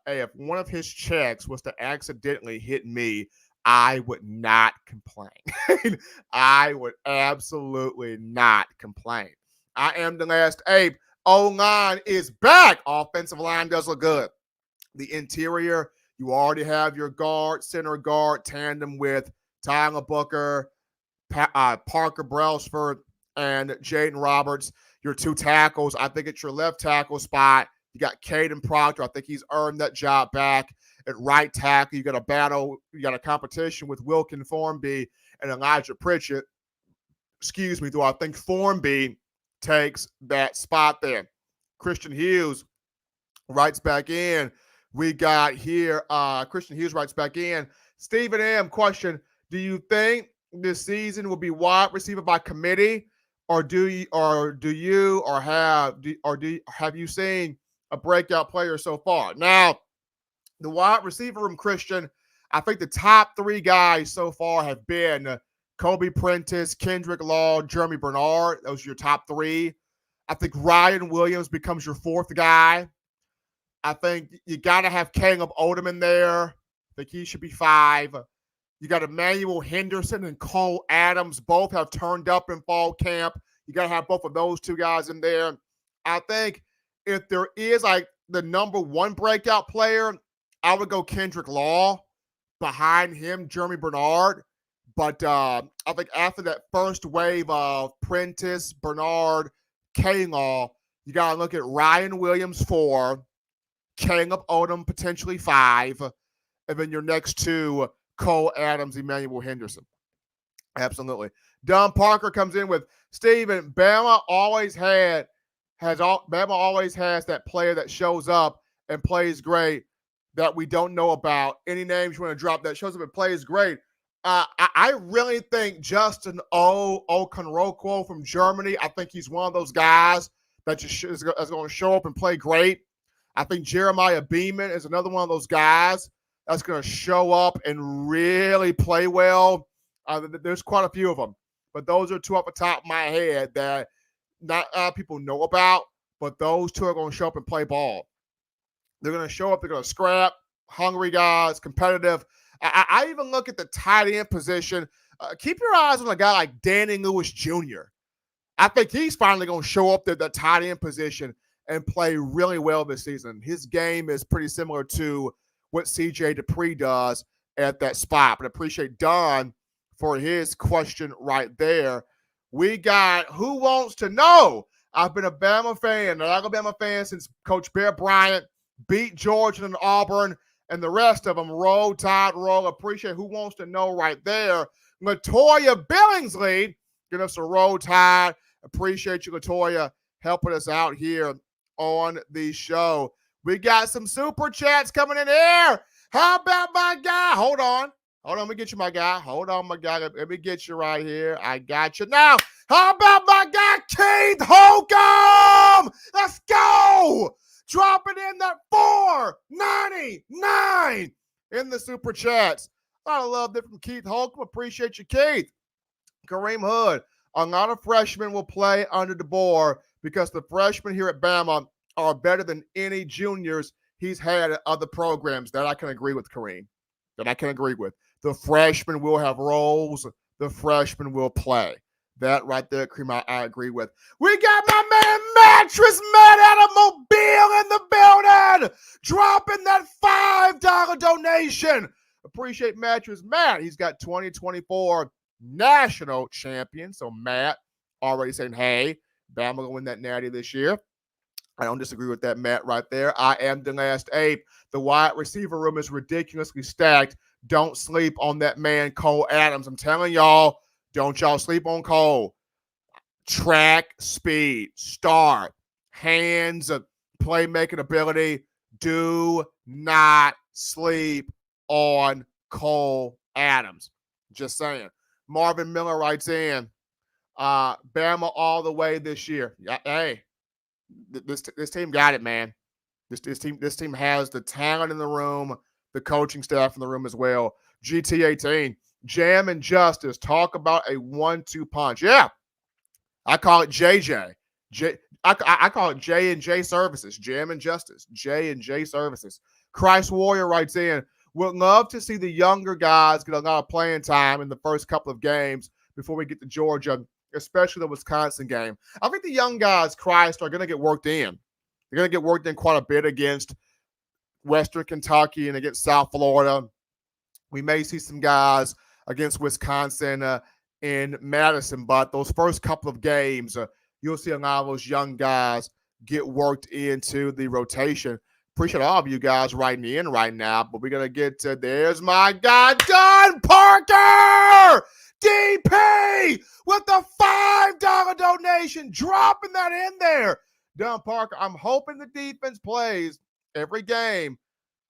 hey, if one of his checks was to accidentally hit me, I would not complain. I would absolutely not complain. I am the last ape. O-line is back. Offensive line does look good. The interior, you already have your guard, center guard, tandem with Tyler Booker, Parker Brailsford, and Jaden Roberts. Your 2 tackles, I think it's your left tackle spot. You got Caden Proctor. I think he's earned that job back. At right tackle, you got a battle. You got a competition with Wilkin Formby and Elijah Pritchett. Excuse me, though I think Formby takes that spot there. Christian Hughes writes back in. We got here, Christian Hughes writes back in. Stephen M. question, do you think this season will be wide receiver by committee, or have you seen a breakout player so far? Now, the wide receiver room, Christian, I think the top 3 guys so far have been Kobe Prentice, Kendrick Law, Jeremy Bernard. Those are your top 3. I think Ryan Williams becomes your 4th guy. I think you got to have Caleb Odom in there. I think he should be 5. You got Emmanuel Henderson and Cole Adams. Both have turned up in fall camp. You got to have both of those 2 guys in there. I think if there is like the number 1 breakout player, I would go Kendrick Law. Behind him, Jeremy Bernard. But I think after that first wave of Prentice, Bernard, K-Law, you got to look at Ryan Williams 4, Caleb Odom potentially 5, and then your next 2, Cole Adams, Emmanuel Henderson. Absolutely. Don Parker comes in with, Steven, Bama always has that player that shows up and plays great that we don't know about. Any names you want to drop that shows up and plays great? I really think Justin Okonrokwo from Germany, I think he's one of those guys that just is going to show up and play great. I think Jeremiah Beeman is another one of those guys that's going to show up and really play well. There's quite a few of them, but those are 2 off the top of my head that not people know about, but those 2 are going to show up and play ball. They're going to show up. They're going to scrap. Hungry guys, competitive. I even look at the tight end position. Keep your eyes on a guy like Danny Lewis Jr. I think he's finally going to show up at the tight end position and play really well this season. His game is pretty similar to what C.J. Dupree does at that spot. But I appreciate Don for his question right there. We got Who Wants to Know? I've been a Bama fan, an Alabama fan since Coach Bear Bryant beat Georgia and Auburn, and the rest of them. Roll, Tide, roll. Appreciate Who Wants to Know right there. Latoya Billingsley, give us a Roll Tide. Appreciate you, Latoya, helping us out here on the show. We got some super chats coming in here. How about my guy? Hold on, let me get you, my guy. Hold on, my guy. Let me get you right here. I got you now. How about my guy, Keith Holcomb? Let's go. Dropping in that $4.99 in the super chats. A lot of love there from Keith Holcomb. Appreciate you, Keith. Kareem Hood. A lot of freshmen will play under DeBoer because the freshmen here at Bama are better than any juniors he's had at other programs. That I can agree with, Kareem. That I can agree with. The freshmen will have roles. The freshmen will play. That right there, Kareem, I agree with. We got my man Mattress Man Automobile in the building, dropping that $5 donation. Appreciate Mattress Matt. He's got 2024 national champion. So Matt already saying, hey, Bama will win that natty this year. I don't disagree with that, Matt, right there. I am the last ape. The wide receiver room is ridiculously stacked. Don't sleep on that man, Cole Adams. I'm telling y'all, don't y'all sleep on Cole. Track speed, start, hands, playmaking ability. Do not sleep on Cole Adams. Just saying. Marvin Miller writes in, Bama all the way this year. Hey, this team got it, man. This team has the talent in the room, the coaching staff in the room as well. GT18, Jam and Justice, talk about a 1-2 punch. Yeah, I call it JJ. I call it J and J Services. Jam and Justice. J and J Services. Christ Warrior writes in, would love to see the younger guys get a lot of playing time in the first couple of games before we get to Georgia, especially the Wisconsin game. I think the young guys, Christ, are going to get worked in. They're going to get worked in quite a bit against Western Kentucky and against South Florida. We may see some guys against Wisconsin in Madison, but those first couple of games, you'll see a lot of those young guys get worked into the rotation. Appreciate all of you guys writing in right now, but we're going to get to, there's my guy, Don Parker! DP with the $5 donation, dropping that in there. Don Parker, I'm hoping the defense plays every game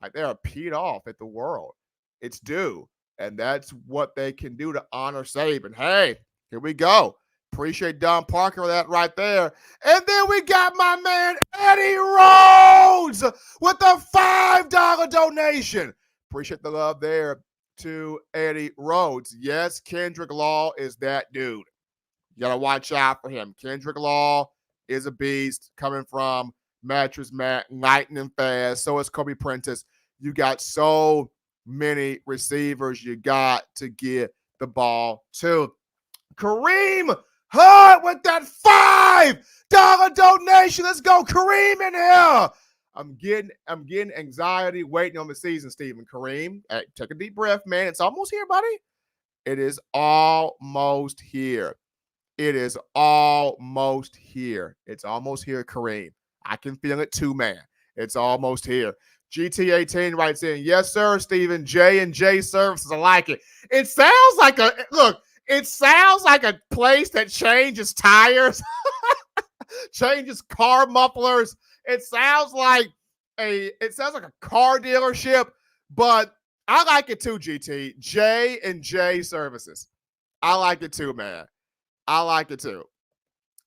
like they're peed off at the world. It's due, and that's what they can do to honor Saban. Hey, here we go. Appreciate Don Parker for that right there. And then we got my man Eddie Rhodes with the $5 donation. Appreciate the love there to Eddie Rhodes. Yes, Kendrick Law is that dude. You got to watch out for him. Kendrick Law is a beast coming from Mattress Matt, lightning fast. So is Kobe Prentice. You got so many receivers you got to get the ball to. Kareem Hunt with that $5 donation. Let's go, Kareem, in here. I'm getting anxiety waiting on the season, Stephen. Kareem, hey, take a deep breath, man. It's almost here, buddy. It is almost here. It is almost here. It's almost here, Kareem. I can feel it too, man. It's almost here. GT18 writes in, yes, sir, Stephen. J and J Services. I like it. It sounds like it sounds like a place that changes tires, changes car mufflers. It sounds like a car dealership, but I like it too, GT. J and J Services. I like it too, man. I like it too.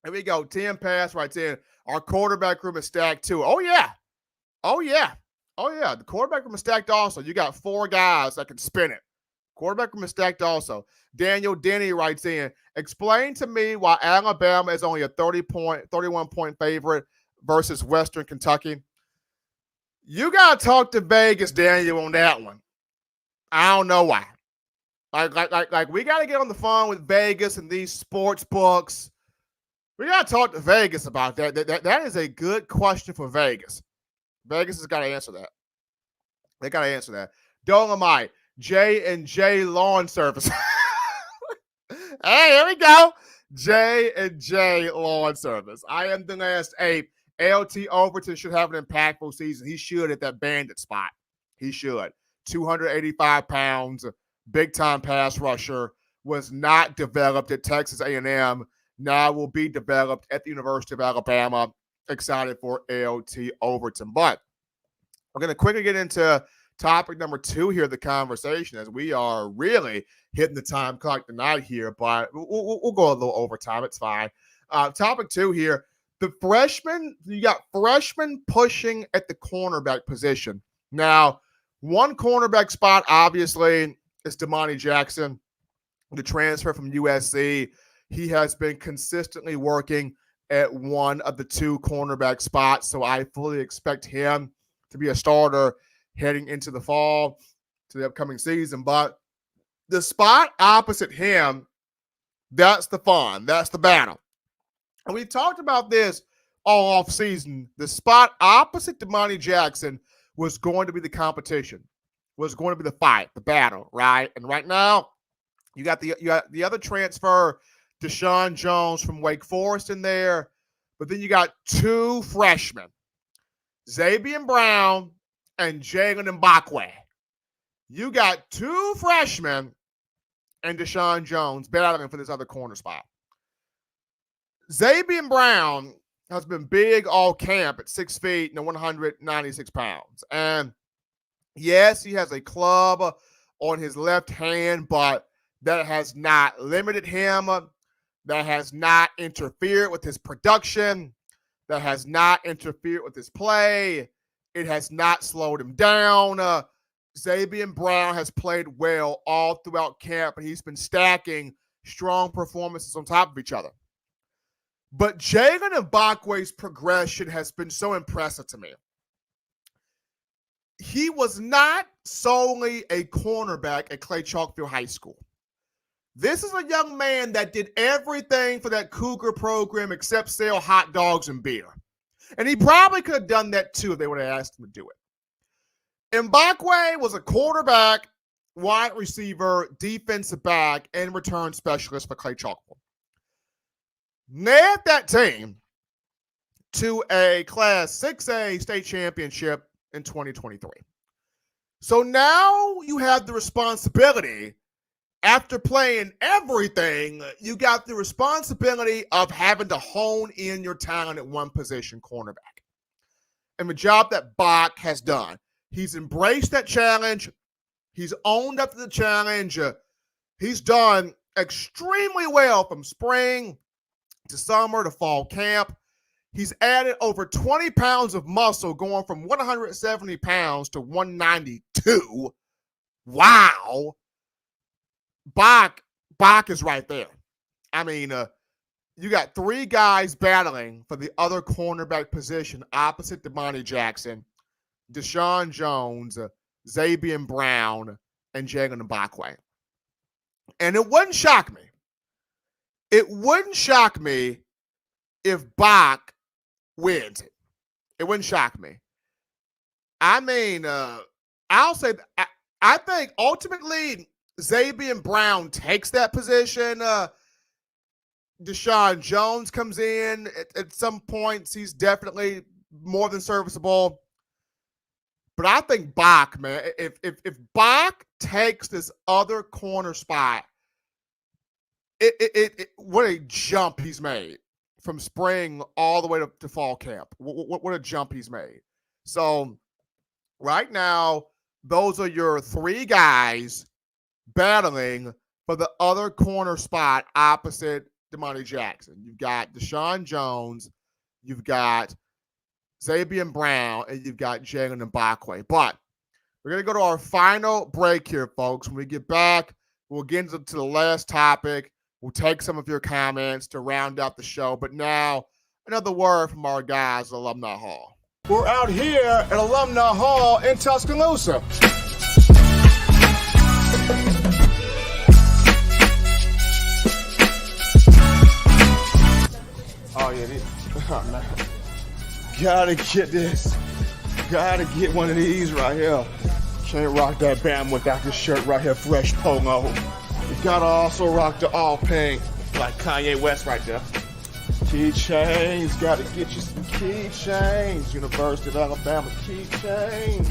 Here we go. Tim Pass writes in, our quarterback room is stacked too. Oh, yeah. Oh, yeah. Oh, yeah. The quarterback room is stacked also. You got 4 guys that can spin it. Quarterback room is stacked also. Daniel Denny writes in, explain to me why Alabama is only a 31-point favorite versus Western Kentucky. You got to talk to Vegas, Daniel, on that one. I don't know why. Like we got to get on the phone with Vegas and these sports books. We got to talk to Vegas about that. That is a good question for Vegas. Vegas has got to answer that. They got to answer that. Dolomite, J and J Lawn Service. Hey, here we go. J and J Lawn Service. I am the last ape. LT Overton should have an impactful season. He should at that bandit spot. He should. 285 pounds, big-time pass rusher, was not developed at Texas A&M. Now will be developed at the University of Alabama. Excited for LT Overton. But we're going to quickly get into topic number 2 here of the conversation, as we are really hitting the time clock tonight here, but we'll go a little overtime. It's fine. Topic 2 here, the freshmen, you got freshmen pushing at the cornerback position. Now, one cornerback spot, obviously, is Damani Jackson, the transfer from USC. He has been consistently working at one of the two cornerback spots, so I fully expect him to be a starter heading into the fall, to the upcoming season. But the spot opposite him, that's the fun. That's the battle. And we talked about this all off season. The spot opposite Damani Jackson was going to be the competition, was going to be the fight, the battle, right? And right now, you got the other transfer, Deshaun Jones from Wake Forest in there, but then you got two freshmen, Xavier Brown and Jalen Mbakwe. You got two freshmen and Deshaun Jones battling for this other corner spot. Xavier Brown has been big all camp at 6 feet and 196 pounds. And yes, he has a club on his left hand, but that has not limited him. That has not interfered with his production. That has not interfered with his play. It has not slowed him down. Xavier Brown has played well all throughout camp, and he's been stacking strong performances on top of each other. But Jalen Mbakwe's progression has been so impressive to me. He was not solely a cornerback at Clay Chalkfield High School. This is a young man that did everything for that Cougar program except sell hot dogs and beer. And he probably could have done that too if they would have asked him to do it. Mbakwe was a quarterback, wide receiver, defensive back, and return specialist for Clay Chalkfield. Led that team to a Class 6A state championship in 2023. So now you have the responsibility. After playing everything, you got the responsibility of having to hone in your talent at one position, cornerback. And the job that Bach has done. He's embraced that challenge. He's owned up to the challenge. He's done extremely well from spring to summer to fall camp. He's added over 20 pounds of muscle, going from 170 pounds to 192. Wow. Bach is right there. I mean, you got three guys battling for the other cornerback position opposite Damani Jackson, Deshaun Jones, Xavier Brown, and Jalen Mbakwe. And it wouldn't shock me. It wouldn't shock me if Bach wins it. It wouldn't shock me. I mean, I'll say I think ultimately Xavier Brown takes that position. Deshaun Jones comes in at some points. He's definitely more than serviceable. But I think Bach, man, if Bach takes this other corner spot, what a jump he's made from spring all the way to fall camp. What a jump he's made. So right now, those are your three guys battling for the other corner spot opposite Damani Jackson. You've got Deshaun Jones, you've got Xavier Brown, and you've got Jalen Mbakwe. But we're going to go to our final break here, folks. When we get back, we'll get into the last topic. We'll take some of your comments to round out the show. But now, another word from our guys at Alumni Hall. We're out here at Alumni Hall in Tuscaloosa. Oh, yeah. Man. Gotta get this. Gotta get one of these right here. Can't rock that Bama without this shirt right here, fresh polo. You gotta also rock the all pink, like Kanye West right there. Keychains, gotta get you some keychains. University of Alabama keychains.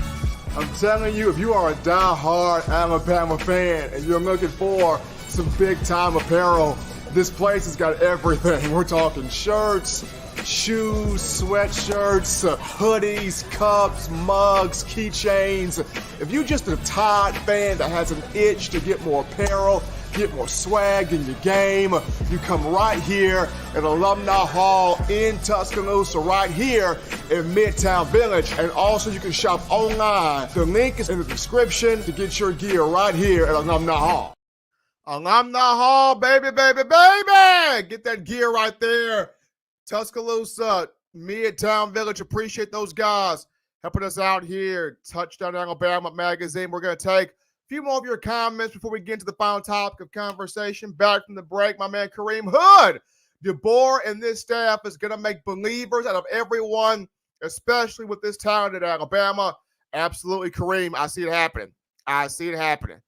I'm telling you, if you are a die-hard Alabama fan and you're looking for some big-time apparel, this place has got everything. We're talking shirts, shoes, sweatshirts, hoodies, cups, mugs, keychains. If you're just a Todd fan that has an itch to get more apparel, get more swag in your game, you come right here at Alumni Hall in Tuscaloosa, right here in Midtown Village. And also you can shop online. The link is in the description to get your gear right here at Alumni Hall. Alumni Hall, baby, baby, baby! Get that gear right there. Tuscaloosa, Midtown Village. Appreciate those guys helping us out here. Touchdown Alabama Magazine. We're going to take a few more of your comments before we get into the final topic of conversation. Back from the break, my man Kareem Hood. DeBoer and this staff is going to make believers out of everyone, especially with this talent at Alabama. Absolutely, Kareem. I see it happening. I see it happening.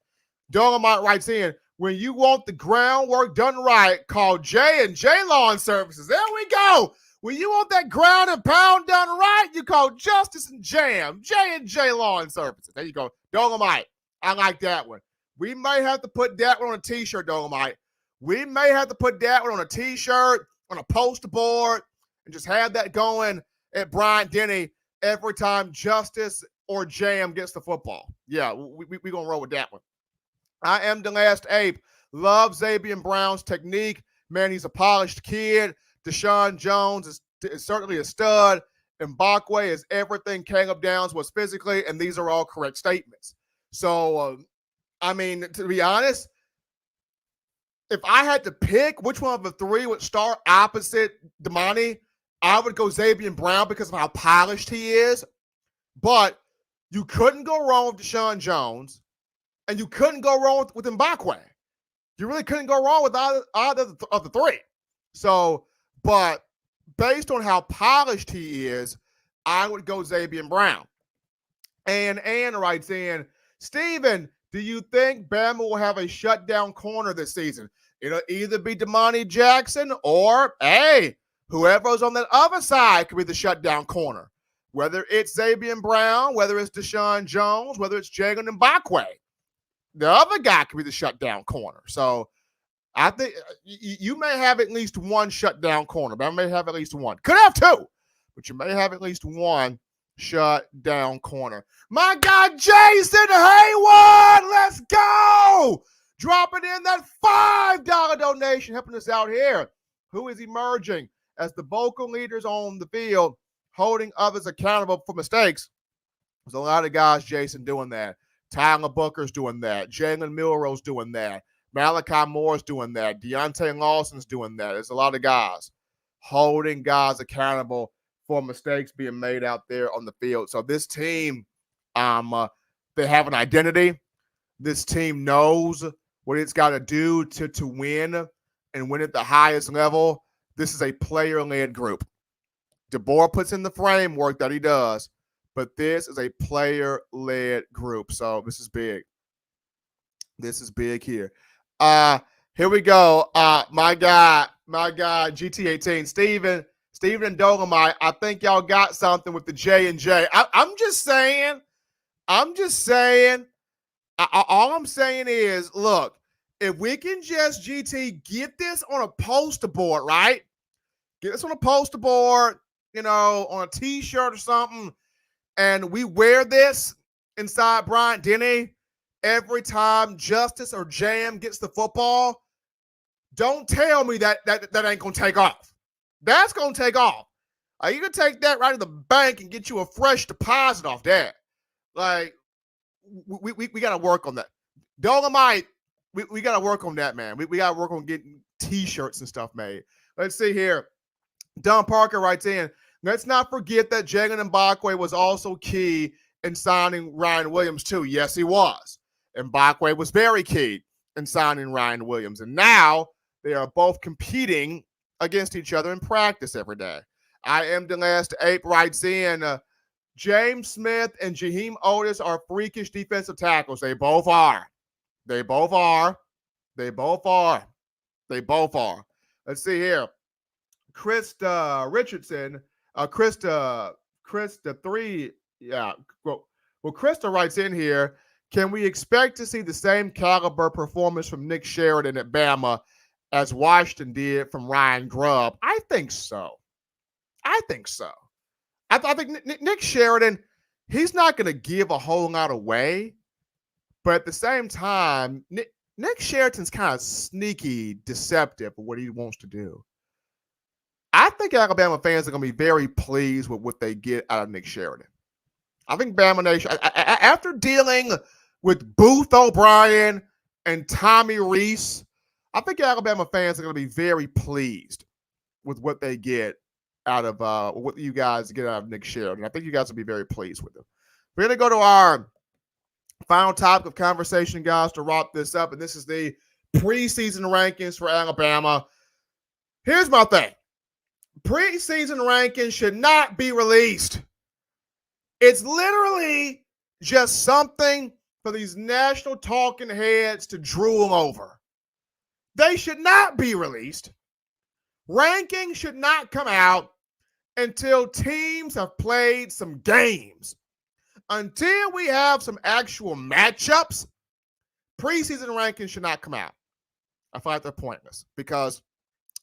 Dolomite writes in, when you want the groundwork done right, call J&J Lawn Services. There we go. When you want that ground and pound done right, you call Justice and Jam, J&J Lawn Services. There you go. Dolomite. I like that one. We may have to put that one on a T-shirt, Dolomite. We may have to put that one on a T-shirt, on a poster board, and just have that going at Bryant-Denny every time Justice or Jam gets the football. Yeah, we're going to roll with that one. I am the last ape. Love Xavier Brown's technique. Man, he's a polished kid. Deshaun Jones is certainly a stud. Mbakwe is everything Caleb Downs was physically, and these are all correct statements. So, I mean, to be honest, if I had to pick which one of the three would start opposite Damani, I would go Xavier Brown because of how polished he is. But you couldn't go wrong with Deshaun Jones, and you couldn't go wrong with Mbakwe. You really couldn't go wrong with either of the three. So, but based on how polished he is, I would go Xavier Brown. And Ann writes in, Steven, do you think Bama will have a shutdown corner this season? It'll either be Damani Jackson or, hey, whoever's on that other side could be the shutdown corner. Whether it's Xavier Brown, whether it's Deshaun Jones, whether it's Jalen Mbakwe. The other guy could be the shutdown corner. So I think you may have at least one shutdown corner. Bama may have at least one. Could have two, but you may have at least one shutdown corner. My guy Jason Hayward, let's go! Dropping in that $5 donation, helping us out here. Who is emerging as the vocal leaders on the field, holding others accountable for mistakes? There's a lot of guys, Jason, doing that. Tyler Booker's doing that. Jalen Milroe's doing that. Malachi Moore's doing that. Deontay Lawson's doing that. There's a lot of guys holding guys accountable for mistakes being made out there on the field. So this team, they have an identity. This team knows what it's got to do to win and win at the highest level. This is a player-led group. DeBoer puts in the framework that he does, but this is a player-led group. So this is big. This is big here. Here we go. My guy, GT18, Steven and Dolomite, I think y'all got something with the J&J. I'm just saying. All I'm saying is, look, if we can just, GT, get this on a poster board, right? Get this on a poster board, on a T-shirt or something, and we wear this inside Bryant-Denny every time Justice or Jam gets the football, don't tell me that ain't going to take off. That's going to take off. You can take that right to the bank and get you a fresh deposit off that. Like, we got to work on that. Dolomite, we got to work on that, man. We got to work on getting T-shirts and stuff made. Let's see here. Don Parker writes in, let's not forget that Jalen Mbakwe was also key in signing Ryan Williams, too. Yes, he was. Mbakwe was very key in signing Ryan Williams. And now they are both competing against each other in practice every day. I am the last ape writes in, James Smith and Jaheim Otis are freakish defensive tackles. They both are. They both are. They both are. They both are. Let's see here. Krista Richardson. Krista 3. Yeah. Well, Krista writes in here, can we expect to see the same caliber performance from Nick Sheridan at Bama as Washington did from Ryan Grubb? I think so. I think Nick Sheridan, he's not going to give a whole lot away, but at the same time, Nick Sheridan's kind of sneaky, deceptive for what he wants to do. I think Alabama fans are going to be very pleased with what they get out of Nick Sheridan. I think Bama Nation, after dealing with Booth O'Brien and Tommy Rees, I think Alabama fans are going to be very pleased with what they get out of what you guys get out of Nick Sheridan. I think you guys will be very pleased with him. We're going to go to our final topic of conversation, guys, to wrap this up, and this is the preseason rankings for Alabama. Here's my thing. Preseason rankings should not be released. It's literally just something for these national talking heads to drool over. They should not be released. Rankings should not come out until teams have played some games. Until we have some actual matchups, preseason rankings should not come out. I find they're pointless because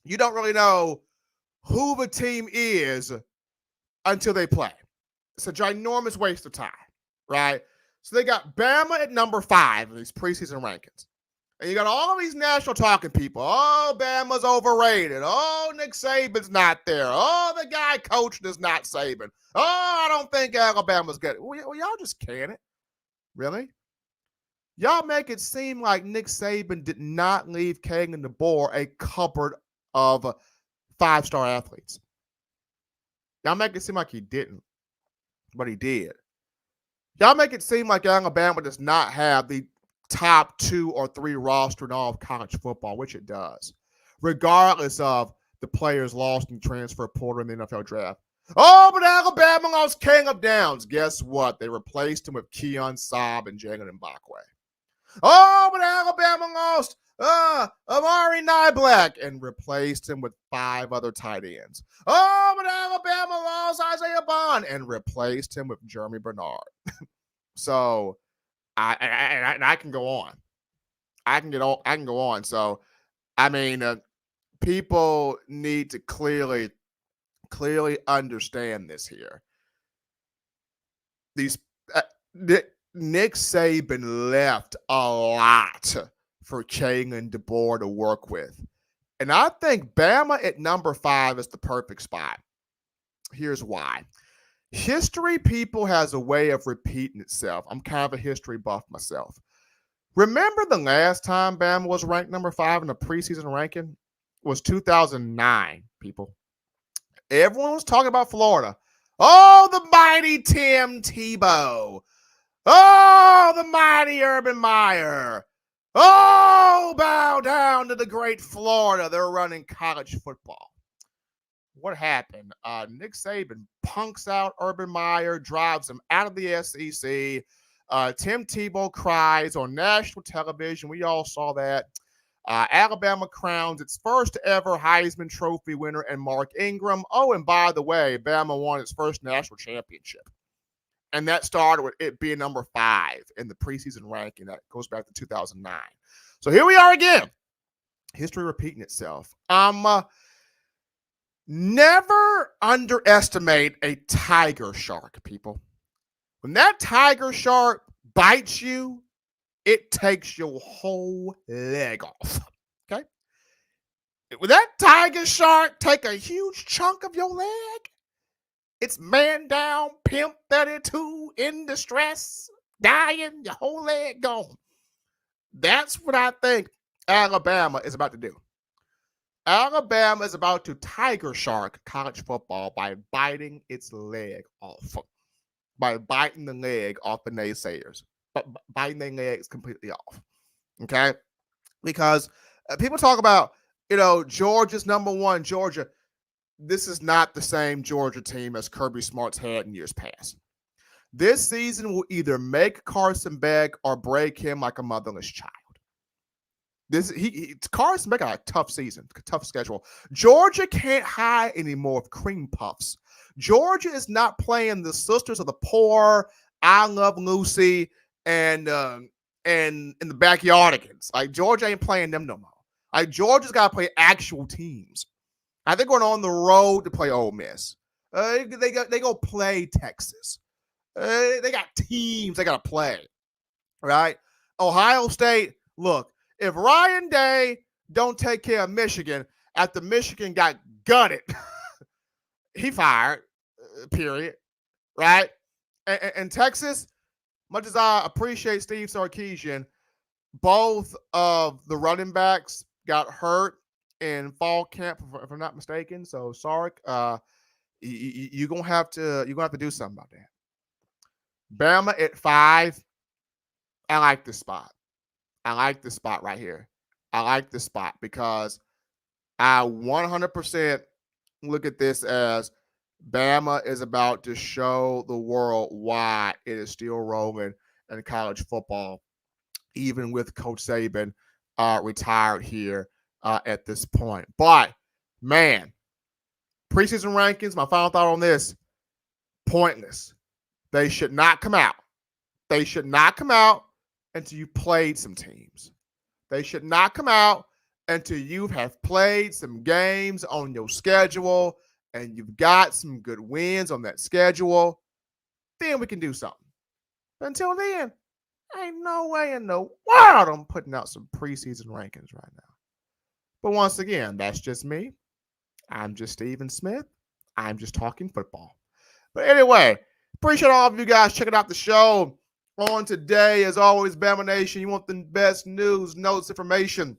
you don't really know who the team is until they play. It's a ginormous waste of time, right? So they got Bama at number 5 in these preseason rankings. And you got all these national talking people. Oh, Bama's overrated. Oh, Nick Saban's not there. Oh, the guy coaching is not Saban. Oh, I don't think Alabama's good. Well, y'all just can it. Really? Y'all make it seem like Nick Saban did not leave Kagan DeBoer a cupboard of 5-star athletes. Y'all make it seem like he didn't, but he did. Y'all make it seem like Alabama does not have the top 2 or 3 roster in all of college football, which it does, regardless of the players lost in transfer portal in the NFL draft. Oh, but Alabama lost King of Downs. Guess what? They replaced him with Keon Saab and Jalen Mbakwe. Oh, but Alabama lost Amari Niblack and replaced him with 5 other tight ends. Oh, but Alabama lost Isaiah Bond and replaced him with Jeremy Bernard. So I can go on. I can go on. So, I mean, people need to clearly understand this here. These Nick Saban left a lot for Kagan DeBoer to work with. And I think Bama at number 5 is the perfect spot. Here's why. History, people, has a way of repeating itself. I'm kind of a history buff myself. Remember the last time Bama was ranked number 5 in the preseason ranking? It was 2009, people. Everyone was talking about Florida. Oh, the mighty Tim Tebow. Oh, the mighty Urban Meyer. Oh, bow down to the great Florida. They're running college football. What happened? Nick Saban punks out Urban Meyer, drives him out of the SEC. Tim Tebow cries on national television. We all saw that. Alabama crowns its first ever Heisman Trophy winner and Mark Ingram. Oh, and by the way, Bama won its first national championship. And that started with it being number 5 in the preseason ranking. That goes back to 2009. So here we are again. History repeating itself. Never underestimate a tiger shark, people. When that tiger shark bites you, it takes your whole leg off. Okay? When that tiger shark take a huge chunk of your leg, it's man down, pimp 32, in distress, dying, your whole leg gone. That's what I think Alabama is about to do. Alabama is about to tiger shark college football by biting its leg off. By biting the leg off the naysayers. But biting their legs completely off. Okay? Because people talk about, Georgia's number 1, Georgia. This is not the same Georgia team as Kirby Smart's had in years past. This season will either make Carson Beck or break him like a motherless child. Carson Beck got a tough season, tough schedule. Georgia can't hide anymore with cream puffs. Georgia is not playing the Sisters of the Poor, I Love Lucy, and the Backyardigans. Like, Georgia ain't playing them no more. Like, Georgia's got to play actual teams. I think we're on the road to play Ole Miss. They go play Texas. They got teams they got to play, right? Ohio State, look, If Ryan Day don't take care of Michigan after Michigan got gutted, he fired, period, right? And Texas, much as I appreciate Steve Sarkisian, both of the running backs got hurt in fall camp, if I'm not mistaken. So Sark, you're gonna have to do something about that. Bama at 5. I like this spot. I like this spot right here. I like this spot because I 100% look at this as Bama is about to show the world why it is still rolling in college football, even with Coach Saban retired here at this point. But, man, preseason rankings, my final thought on this, pointless. They should not come out. They should not come out until you played some teams. They should not come out until you have played some games on your schedule and you've got some good wins on that schedule. Then we can do something. But until then, ain't no way in the world I'm putting out some preseason rankings right now. But once again, that's just me. I'm just Stephen Smith. I'm just talking football. But anyway, appreciate all of you guys checking out the show on today. As always, Bama Nation, you want the best news, notes, information,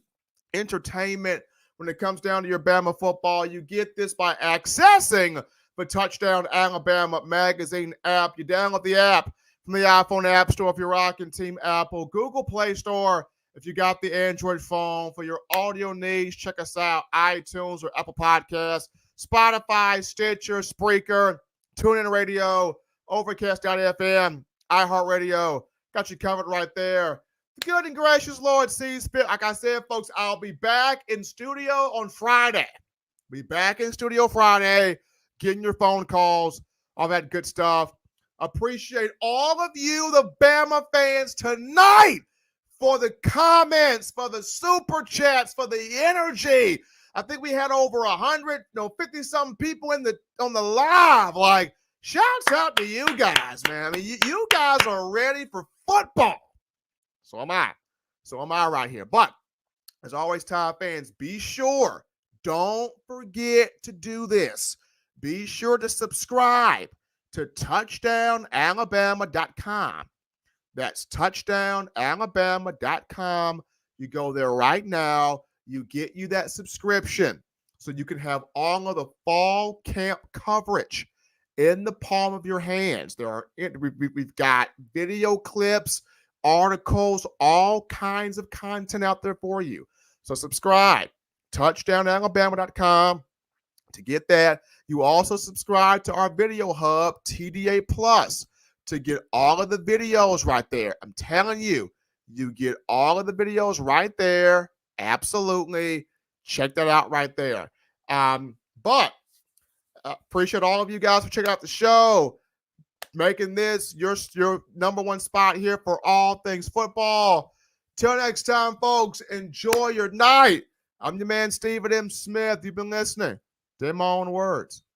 entertainment when it comes down to your Bama football. You get this by accessing the Touchdown Alabama magazine app. You download the app from the iPhone App Store if you're rocking Team Apple, Google Play Store if you got the Android phone. For your audio needs, check us out, iTunes or Apple Podcasts, Spotify, Stitcher, Spreaker, TuneIn Radio, Overcast.fm, iHeartRadio. Got you covered right there. The good and gracious Lord sees fit. Like I said, folks, I'll be back in studio on Friday. Be back in studio Friday, getting your phone calls, all that good stuff. Appreciate all of you, the Bama fans, tonight for the comments, for the super chats, for the energy. I think we had over 50-something people on the live. Like, shouts out to you guys, man. I mean, you guys are ready for football. So am I. So am I right here. But as always, Tide fans, be sure, don't forget to do this. Be sure to subscribe to touchdownalabama.com. That's touchdownalabama.com. You go there right now. You get you that subscription so you can have all of the fall camp coverage in the palm of your hands. We've got video clips, articles, all kinds of content out there for you. So subscribe, touchdownalabama.com to get that. You also subscribe to our video hub, TDA Plus, to get all of the videos right there. I'm telling you, you get all of the videos right there. Absolutely. Check that out right there. But appreciate all of you guys for checking out the show, making this your number one spot here for all things football. Till next time, folks, enjoy your night. I'm your man, Stephen M. Smith. You've been listening to my own words.